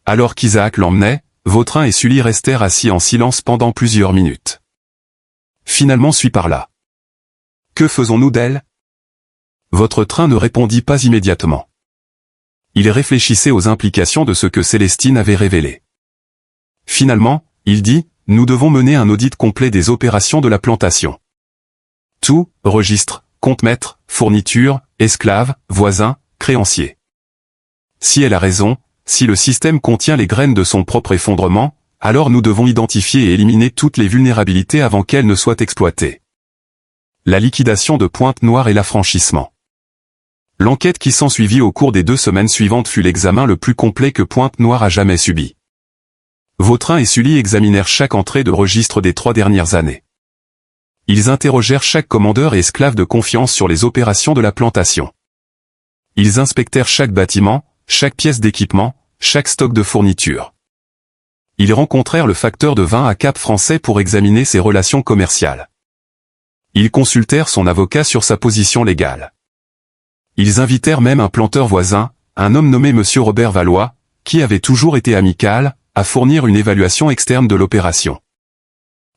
Alors qu'Isaac l'emmenait, Vautrin et Sully restèrent assis en silence pendant plusieurs minutes. Finalement suis par là. Que faisons-nous d'elle? Votre train ne répondit pas immédiatement. Il réfléchissait aux implications de ce que Célestine avait révélé. Finalement, il dit, nous devons mener un audit complet des opérations de la plantation. Tout, registre, compte-mètre, fourniture, esclaves, voisins, créanciers. Si elle a raison, si le système contient les graines de son propre effondrement, alors nous devons identifier et éliminer toutes les vulnérabilités avant qu'elles ne soient exploitées. La liquidation de Pointe-Noire et l'affranchissement. L'enquête qui s'ensuivit au cours des 2 semaines suivantes fut l'examen le plus complet que Pointe-Noire a jamais subi. Vautrin et Sully examinèrent chaque entrée de registre des 3 dernières années. Ils interrogèrent chaque commandeur et esclave de confiance sur les opérations de la plantation. Ils inspectèrent chaque bâtiment, chaque pièce d'équipement, chaque stock de fournitures. Ils rencontrèrent le facteur de vin à Cap-Français pour examiner ses relations commerciales. Ils consultèrent son avocat sur sa position légale. Ils invitèrent même un planteur voisin, un homme nommé Monsieur Robert Valois, qui avait toujours été amical, à fournir une évaluation externe de l'opération.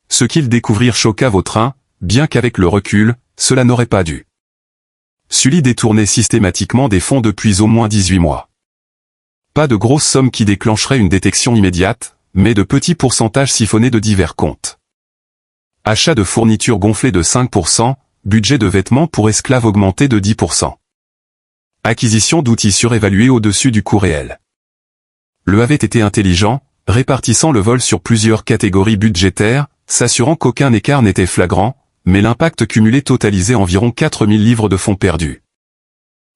Ce qu'ils découvrirent choqua Vautrin, bien qu'avec le recul, cela n'aurait pas dû. Sully détournait systématiquement des fonds depuis au moins 18 mois. Pas de grosses sommes qui déclencheraient une détection immédiate, mais de petits pourcentages siphonnés de divers comptes. Achat de fournitures gonflé de 5%, budget de vêtements pour esclaves augmenté de 10%. Acquisition d'outils surévalués au-dessus du coût réel. Le avait été intelligent, répartissant le vol sur plusieurs catégories budgétaires, s'assurant qu'aucun écart n'était flagrant, mais l'impact cumulé totalisait environ 4000 livres de fonds perdus.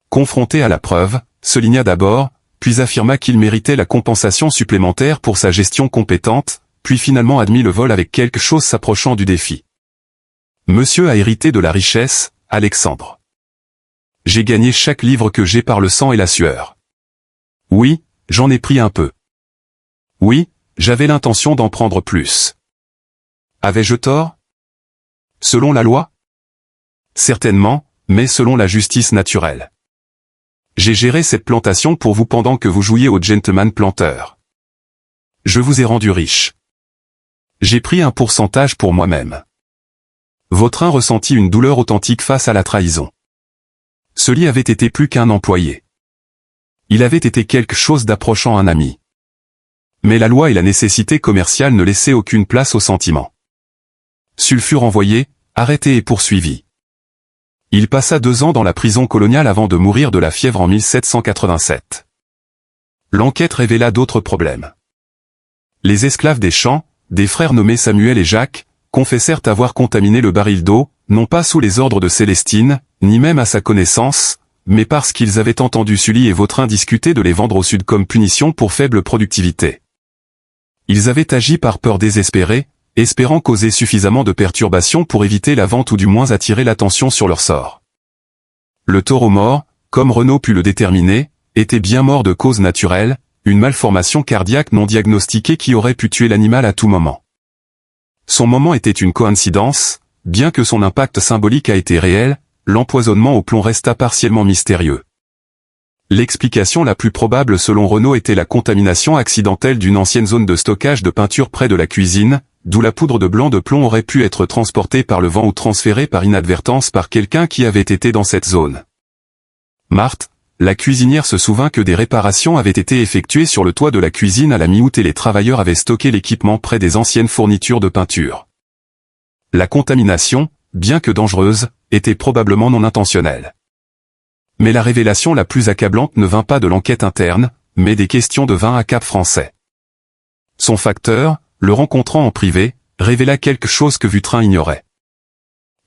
Confronté à la preuve, souligna d'abord, puis affirma qu'il méritait la compensation supplémentaire pour sa gestion compétente, puis finalement admit le vol avec quelque chose s'approchant du défi. Monsieur a hérité de la richesse, Alexandre. J'ai gagné chaque livre que j'ai par le sang et la sueur. Oui, j'en ai pris un peu. Oui, j'avais l'intention d'en prendre plus. Avais-je tort? Selon la loi? Certainement, mais selon la justice naturelle. J'ai géré cette plantation pour vous pendant que vous jouiez au gentleman planteur. Je vous ai rendu riche. J'ai pris un pourcentage pour moi-même. Vautrin ressentit une douleur authentique face à la trahison. Sully avait été plus qu'un employé. Il avait été quelque chose d'approchant un ami. Mais la loi et la nécessité commerciale ne laissaient aucune place au sentiment. Sully fut renvoyé, arrêté et poursuivi. Il passa 2 ans dans la prison coloniale avant de mourir de la fièvre en 1787. L'enquête révéla d'autres problèmes. Les esclaves des champs, des frères nommés Samuel et Jacques, confessèrent avoir contaminé le baril d'eau, non pas sous les ordres de Célestine, ni même à sa connaissance, mais parce qu'ils avaient entendu Sully et Vautrin discuter de les vendre au sud comme punition pour faible productivité. Ils avaient agi par peur désespérée, espérant causer suffisamment de perturbations pour éviter la vente ou du moins attirer l'attention sur leur sort. Le taureau mort, comme Renaud put le déterminer, était bien mort de cause naturelle, une malformation cardiaque non diagnostiquée qui aurait pu tuer l'animal à tout moment. Son moment était une coïncidence, bien que son impact symbolique a été réel, l'empoisonnement au plomb resta partiellement mystérieux. L'explication la plus probable selon Renaud était la contamination accidentelle d'une ancienne zone de stockage de peinture près de la cuisine, d'où la poudre de blanc de plomb aurait pu être transportée par le vent ou transférée par inadvertance par quelqu'un qui avait été dans cette zone. Marthe, la cuisinière se souvint que des réparations avaient été effectuées sur le toit de la cuisine à la mi-août et les travailleurs avaient stocké l'équipement près des anciennes fournitures de peinture. La contamination, bien que dangereuse, était probablement non intentionnelle. Mais la révélation la plus accablante ne vint pas de l'enquête interne, mais des questions de vin à Cap-Français. Son facteur, le rencontrant en privé, révéla quelque chose que Vautrin ignorait.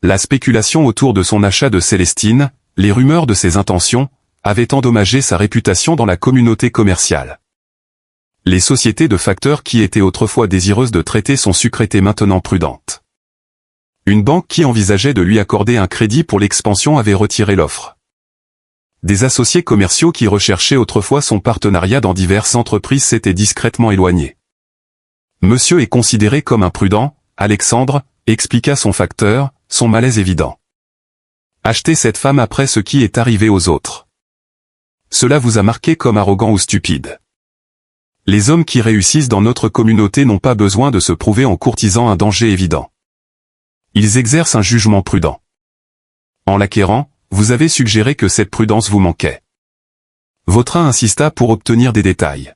La spéculation autour de son achat de Célestine, les rumeurs de ses intentions, avaient endommagé sa réputation dans la communauté commerciale. Les sociétés de facteurs qui étaient autrefois désireuses de traiter son sucre étaient maintenant prudentes. Une banque qui envisageait de lui accorder un crédit pour l'expansion avait retiré l'offre. Des associés commerciaux qui recherchaient autrefois son partenariat dans diverses entreprises s'étaient discrètement éloignés. Monsieur est considéré comme imprudent, Alexandre, expliqua son facteur, son malaise évident. Achetez cette femme après ce qui est arrivé aux autres. Cela vous a marqué comme arrogant ou stupide. Les hommes qui réussissent dans notre communauté n'ont pas besoin de se prouver en courtisant un danger évident. Ils exercent un jugement prudent. En l'acquérant, vous avez suggéré que cette prudence vous manquait. Vautrin insista pour obtenir des détails.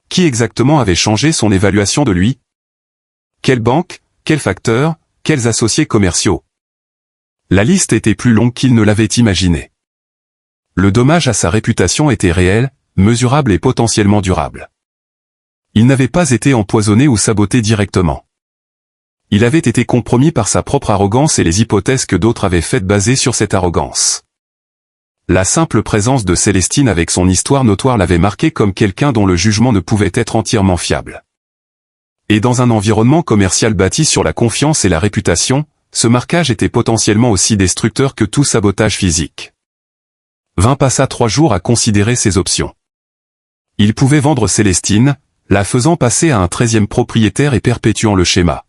Qui exactement avait changé son évaluation de lui? Quelle banque, quels facteurs, quels associés commerciaux? La liste était plus longue qu'il ne l'avait imaginé. Le dommage à sa réputation était réel, mesurable et potentiellement durable. Il n'avait pas été empoisonné ou saboté directement. Il avait été compromis par sa propre arrogance et les hypothèses que d'autres avaient faites basées sur cette arrogance. La simple présence de Célestine avec son histoire notoire l'avait marqué comme quelqu'un dont le jugement ne pouvait être entièrement fiable. Et dans un environnement commercial bâti sur la confiance et la réputation, ce marquage était potentiellement aussi destructeur que tout sabotage physique. Vin passa 3 jours à considérer ses options. Il pouvait vendre Célestine, la faisant passer à un 13e propriétaire et perpétuant le schéma.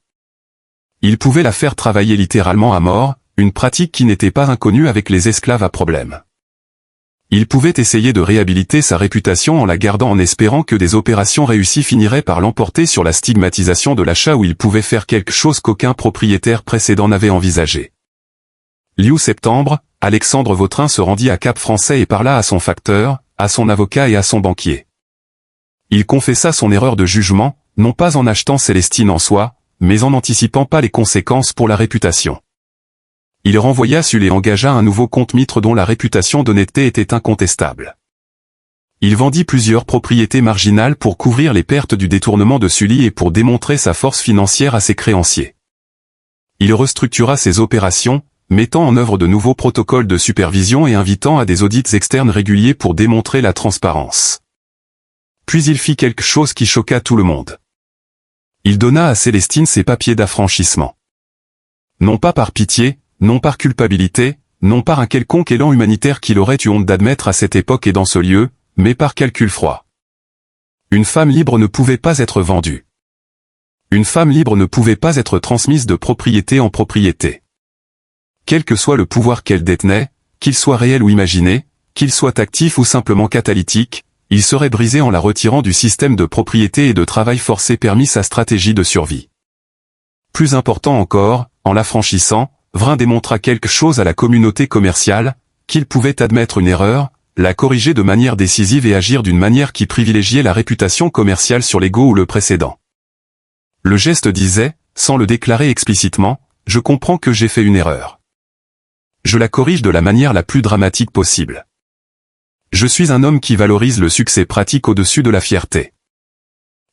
Il pouvait la faire travailler littéralement à mort, une pratique qui n'était pas inconnue avec les esclaves à problème. Il pouvait essayer de réhabiliter sa réputation en la gardant en espérant que des opérations réussies finiraient par l'emporter sur la stigmatisation de l'achat où il pouvait faire quelque chose qu'aucun propriétaire précédent n'avait envisagé. Septembre, Alexandre Vautrin se rendit à Cap-Français et parla à son facteur, à son avocat et à son banquier. Il confessa son erreur de jugement, non pas en achetant Célestine en soi, mais en n'anticipant pas les conséquences pour la réputation. Il renvoya Sul et engagea un nouveau compte-mitre dont la réputation d'honnêteté était incontestable. Il vendit plusieurs propriétés marginales pour couvrir les pertes du détournement de Sully et pour démontrer sa force financière à ses créanciers. Il restructura ses opérations, mettant en œuvre de nouveaux protocoles de supervision et invitant à des audits externes réguliers pour démontrer la transparence. Puis il fit quelque chose qui choqua tout le monde. Il donna à Célestine ses papiers d'affranchissement. Non pas par pitié, non par culpabilité, non par un quelconque élan humanitaire qu'il aurait eu honte d'admettre à cette époque et dans ce lieu, mais par calcul froid. Une femme libre ne pouvait pas être vendue. Une femme libre ne pouvait pas être transmise de propriété en propriété. Quel que soit le pouvoir qu'elle détenait, qu'il soit réel ou imaginé, qu'il soit actif ou simplement catalytique, il serait brisé en la retirant du système de propriété et de travail forcé permis sa stratégie de survie. Plus important encore, en l'affranchissant, Vrin démontra quelque chose à la communauté commerciale, qu'il pouvait admettre une erreur, la corriger de manière décisive et agir d'une manière qui privilégiait la réputation commerciale sur l'ego ou le précédent. Le geste disait, sans le déclarer explicitement, « Je comprends que j'ai fait une erreur. Je la corrige de la manière la plus dramatique possible. Je suis un homme qui valorise le succès pratique au-dessus de la fierté. »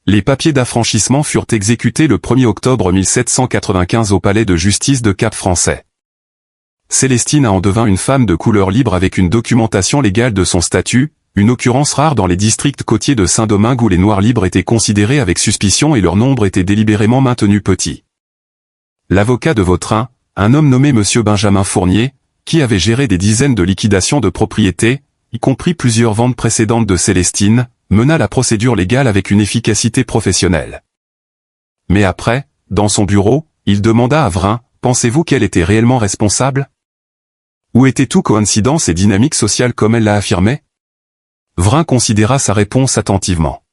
Les papiers d'affranchissement furent exécutés le 1er octobre 1795 au palais de justice de Cap-Français. Célestine en devint une femme de couleur libre avec une documentation légale de son statut, une occurrence rare dans les districts côtiers de Saint-Domingue où les Noirs libres étaient considérés avec suspicion et leur nombre était délibérément maintenu petit. L'avocat de Vautrin, un homme nommé Monsieur Benjamin Fournier, qui avait géré des dizaines de liquidations de propriétés, y compris plusieurs ventes précédentes de Célestine, mena la procédure légale avec une efficacité professionnelle. Mais après, dans son bureau, il demanda à Vrin, « Pensez-vous qu'elle était réellement responsable? Ou était tout coïncidence et dynamique sociale comme elle l'a affirmé ?» Vrin considéra sa réponse attentivement.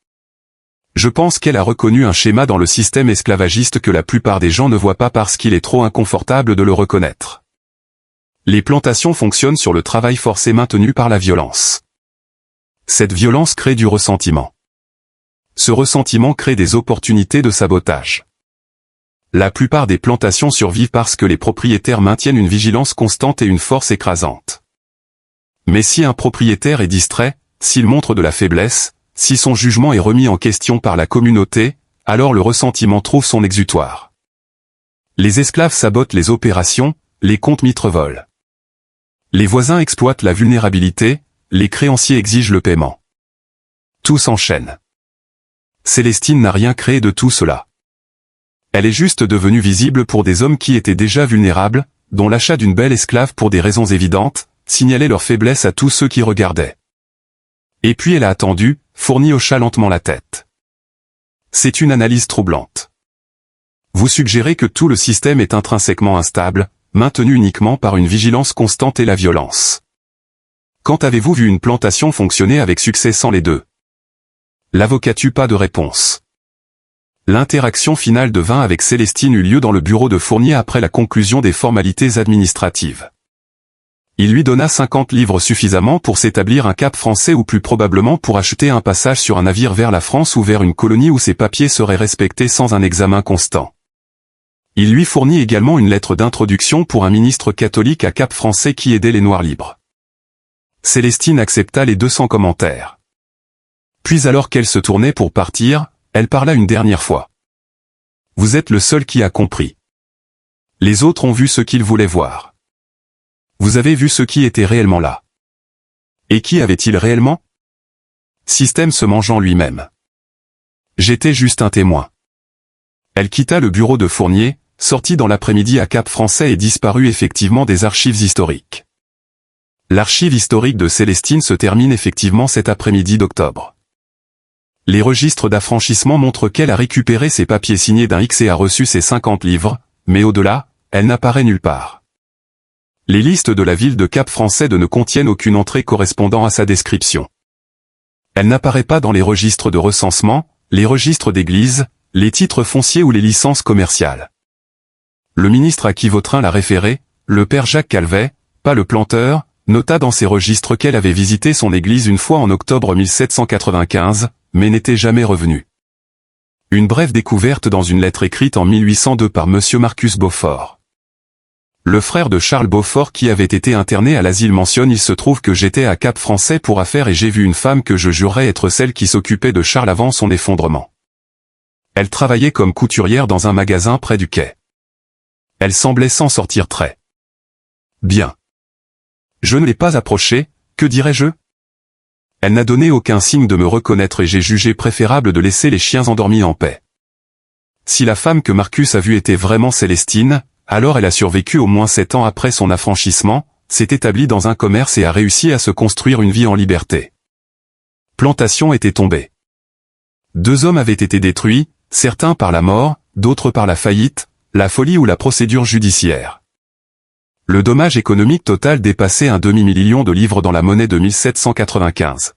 « Je pense qu'elle a reconnu un schéma dans le système esclavagiste que la plupart des gens ne voient pas parce qu'il est trop inconfortable de le reconnaître. Les plantations fonctionnent sur le travail forcé maintenu par la violence. Cette violence crée du ressentiment. Ce ressentiment crée des opportunités de sabotage. La plupart des plantations survivent parce que les propriétaires maintiennent une vigilance constante et une force écrasante. Mais si un propriétaire est distrait, s'il montre de la faiblesse, si son jugement est remis en question par la communauté, alors le ressentiment trouve son exutoire. Les esclaves sabotent les opérations, les comptes-mitres volent. Les voisins exploitent la vulnérabilité, les créanciers exigent le paiement. Tout s'enchaîne. Célestine n'a rien créé de tout cela. Elle est juste devenue visible pour des hommes qui étaient déjà vulnérables, dont l'achat d'une belle esclave pour des raisons évidentes, signalait leur faiblesse à tous ceux qui regardaient. Et puis elle a attendu, Fournier hocha lentement la tête. C'est une analyse troublante. Vous suggérez que tout le système est intrinsèquement instable, maintenu uniquement par une vigilance constante et la violence. Quand avez-vous vu une plantation fonctionner avec succès sans les deux? L'avocat eut pas de réponse. L'interaction finale de Vin avec Célestine eut lieu dans le bureau de Fournier après la conclusion des formalités administratives. Il lui donna 50 livres suffisamment pour s'établir un cap français ou plus probablement pour acheter un passage sur un navire vers la France ou vers une colonie où ses papiers seraient respectés sans un examen constant. Il lui fournit également une lettre d'introduction pour un ministre catholique à Cap français qui aidait les Noirs libres. Célestine accepta les 200 commentaires. Puis alors qu'elle se tournait pour partir, elle parla une dernière fois. « Vous êtes le seul qui a compris. Les autres ont vu ce qu'ils voulaient voir. Vous avez vu ce qui était réellement là. Et qui avait-il réellement? Système se mangeant lui-même. J'étais juste un témoin. » Elle quitta le bureau de Fournier, sortit dans l'après-midi à Cap français et disparut effectivement des archives historiques. L'archive historique de Célestine se termine effectivement cet après-midi d'octobre. Les registres d'affranchissement montrent qu'elle a récupéré ses papiers signés d'un X et a reçu ses 50 livres, mais au-delà, elle n'apparaît nulle part. Les listes de la ville de Cap français ne contiennent aucune entrée correspondant à sa description. Elle n'apparaît pas dans les registres de recensement, les registres d'église, les titres fonciers ou les licences commerciales. Le ministre à qui Vautrin l'a référé, le père Jacques Calvet, pas le planteur, nota dans ses registres qu'elle avait visité son église une fois en octobre 1795, mais n'était jamais revenu. Une brève découverte dans une lettre écrite en 1802 par Monsieur Marcus Beaufort. Le frère de Charles Beaufort qui avait été interné à l'asile mentionne « Il se trouve que j'étais à Cap français pour affaires et j'ai vu une femme que je jurerais être celle qui s'occupait de Charles avant son effondrement. Elle travaillait comme couturière dans un magasin près du quai. Elle semblait s'en sortir très bien. Je ne l'ai pas approchée, que dirais-je ? Elle n'a donné aucun signe de me reconnaître et j'ai jugé préférable de laisser les chiens endormis en paix. Si la femme que Marcus a vue était vraiment Célestine, alors elle a survécu au moins 7 ans après son affranchissement, s'est établie dans un commerce et a réussi à se construire une vie en liberté. Plantation était tombée. 2 hommes avaient été détruits, certains par la mort, d'autres par la faillite, la folie ou la procédure judiciaire. Le dommage économique total dépassait un demi-million de livres dans la monnaie de 1795.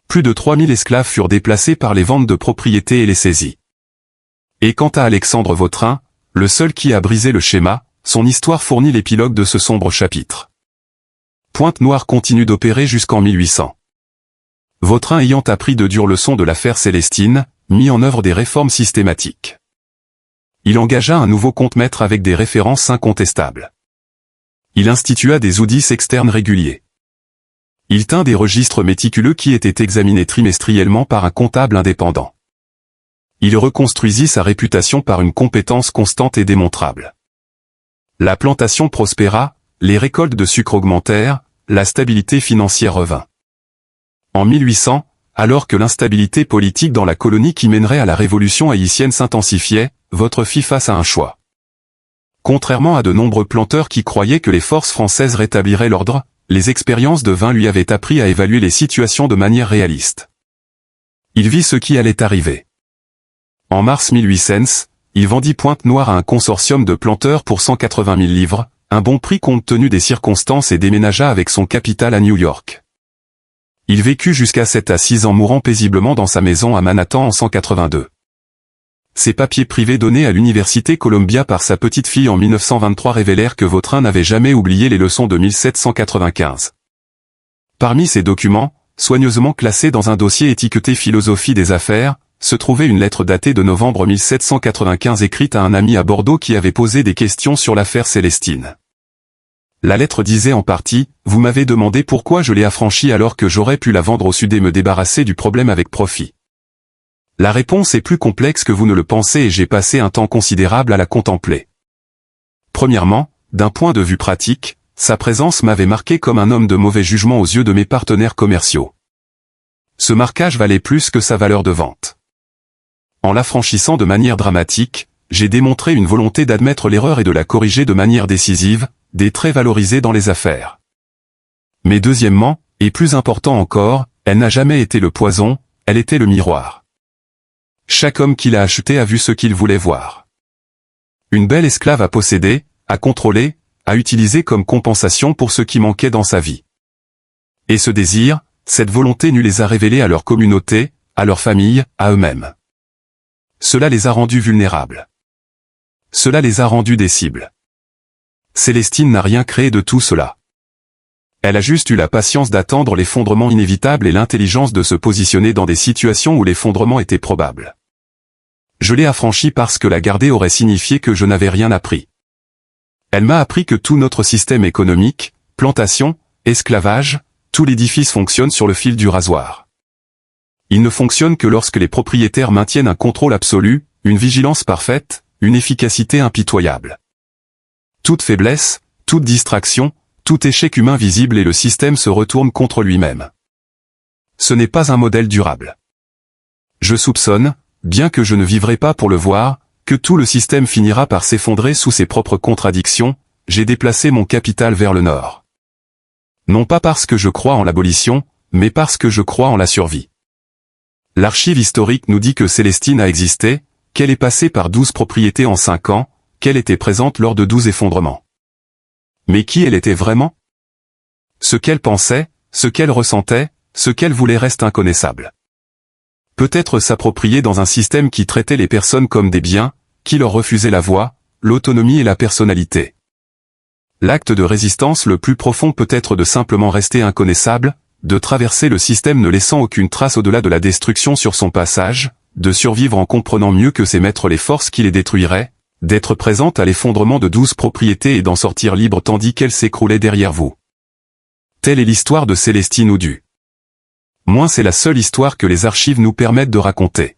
Plus de 3000 esclaves furent déplacés par les ventes de propriétés et les saisies. Et quant à Alexandre Vautrin, le seul qui a brisé le schéma, son histoire fournit l'épilogue de ce sombre chapitre. Pointe-Noire continue d'opérer jusqu'en 1800. Vautrin ayant appris de dures leçons de l'affaire Célestine, mit en œuvre des réformes systématiques. Il engagea un nouveau compte-maître avec des références incontestables. Il institua des audits externes réguliers. Il tint des registres méticuleux qui étaient examinés trimestriellement par un comptable indépendant. Il reconstruisit sa réputation par une compétence constante et démontrable. La plantation prospéra, les récoltes de sucre augmentèrent, la stabilité financière revint. En 1800, alors que l'instabilité politique dans la colonie qui mènerait à la révolution haïtienne s'intensifiait, votre fit face à un choix. Contrairement à de nombreux planteurs qui croyaient que les forces françaises rétabliraient l'ordre, les expériences de Vin lui avaient appris à évaluer les situations de manière réaliste. Il vit ce qui allait arriver. En mars 1800, il vendit Pointe-Noire à un consortium de planteurs pour 180 000 livres, un bon prix compte tenu des circonstances et déménagea avec son capital à New York. Il vécut jusqu'à 7 à 6 ans mourant paisiblement dans sa maison à Manhattan en 182. Ses papiers privés donnés à l'université Columbia par sa petite-fille en 1923 révélèrent que Vautrin n'avait jamais oublié les leçons de 1795. Parmi ces documents, soigneusement classés dans un dossier étiqueté Philosophie des affaires, se trouvait une lettre datée de novembre 1795 écrite à un ami à Bordeaux qui avait posé des questions sur l'affaire Célestine. La lettre disait en partie « Vous m'avez demandé pourquoi je l'ai affranchie alors que j'aurais pu la vendre au sud et me débarrasser du problème avec profit. La réponse est plus complexe que vous ne le pensez et j'ai passé un temps considérable à la contempler. Premièrement, d'un point de vue pratique, sa présence m'avait marqué comme un homme de mauvais jugement aux yeux de mes partenaires commerciaux. Ce marquage valait plus que sa valeur de vente. En l'affranchissant de manière dramatique, j'ai démontré une volonté d'admettre l'erreur et de la corriger de manière décisive, des traits valorisés dans les affaires. Mais deuxièmement, et plus important encore, elle n'a jamais été le poison, elle était le miroir. Chaque homme qui l'a acheté a vu ce qu'il voulait voir. Une belle esclave à posséder, à contrôler, à utiliser comme compensation pour ce qui manquait dans sa vie. Et ce désir, cette volonté nue les a révélés à leur communauté, à leur famille, à eux-mêmes. Cela les a rendus vulnérables. Cela les a rendus des cibles. Célestine n'a rien créé de tout cela. Elle a juste eu la patience d'attendre l'effondrement inévitable et l'intelligence de se positionner dans des situations où l'effondrement était probable. Je l'ai affranchie parce que la garder aurait signifié que je n'avais rien appris. Elle m'a appris que tout notre système économique, plantation, esclavage, tout l'édifice fonctionne sur le fil du rasoir. Il ne fonctionne que lorsque les propriétaires maintiennent un contrôle absolu, une vigilance parfaite, une efficacité impitoyable. Toute faiblesse, toute distraction, tout échec humain visible et le système se retourne contre lui-même. Ce n'est pas un modèle durable. Je soupçonne, bien que je ne vivrai pas pour le voir, que tout le système finira par s'effondrer sous ses propres contradictions. J'ai déplacé mon capital vers le nord. Non pas parce que je crois en l'abolition, mais parce que je crois en la survie. L'archive historique nous dit que Célestine a existé, qu'elle est passée par 12 propriétés en 5 ans, qu'elle était présente lors de 12 effondrements. Mais qui elle était vraiment? Ce qu'elle pensait, ce qu'elle ressentait, ce qu'elle voulait reste inconnaissable. Peut-être s'approprier dans un système qui traitait les personnes comme des biens, qui leur refusait la voix, l'autonomie et la personnalité. L'acte de résistance le plus profond peut être de simplement rester inconnaissable, de traverser le système ne laissant aucune trace au-delà de la destruction sur son passage, de survivre en comprenant mieux que ses maîtres les forces qui les détruiraient, d'être présente à l'effondrement de 12 propriétés et d'en sortir libre tandis qu'elles s'écroulaient derrière vous. Telle est l'histoire de Célestine Oudu. Moins c'est la seule histoire que les archives nous permettent de raconter.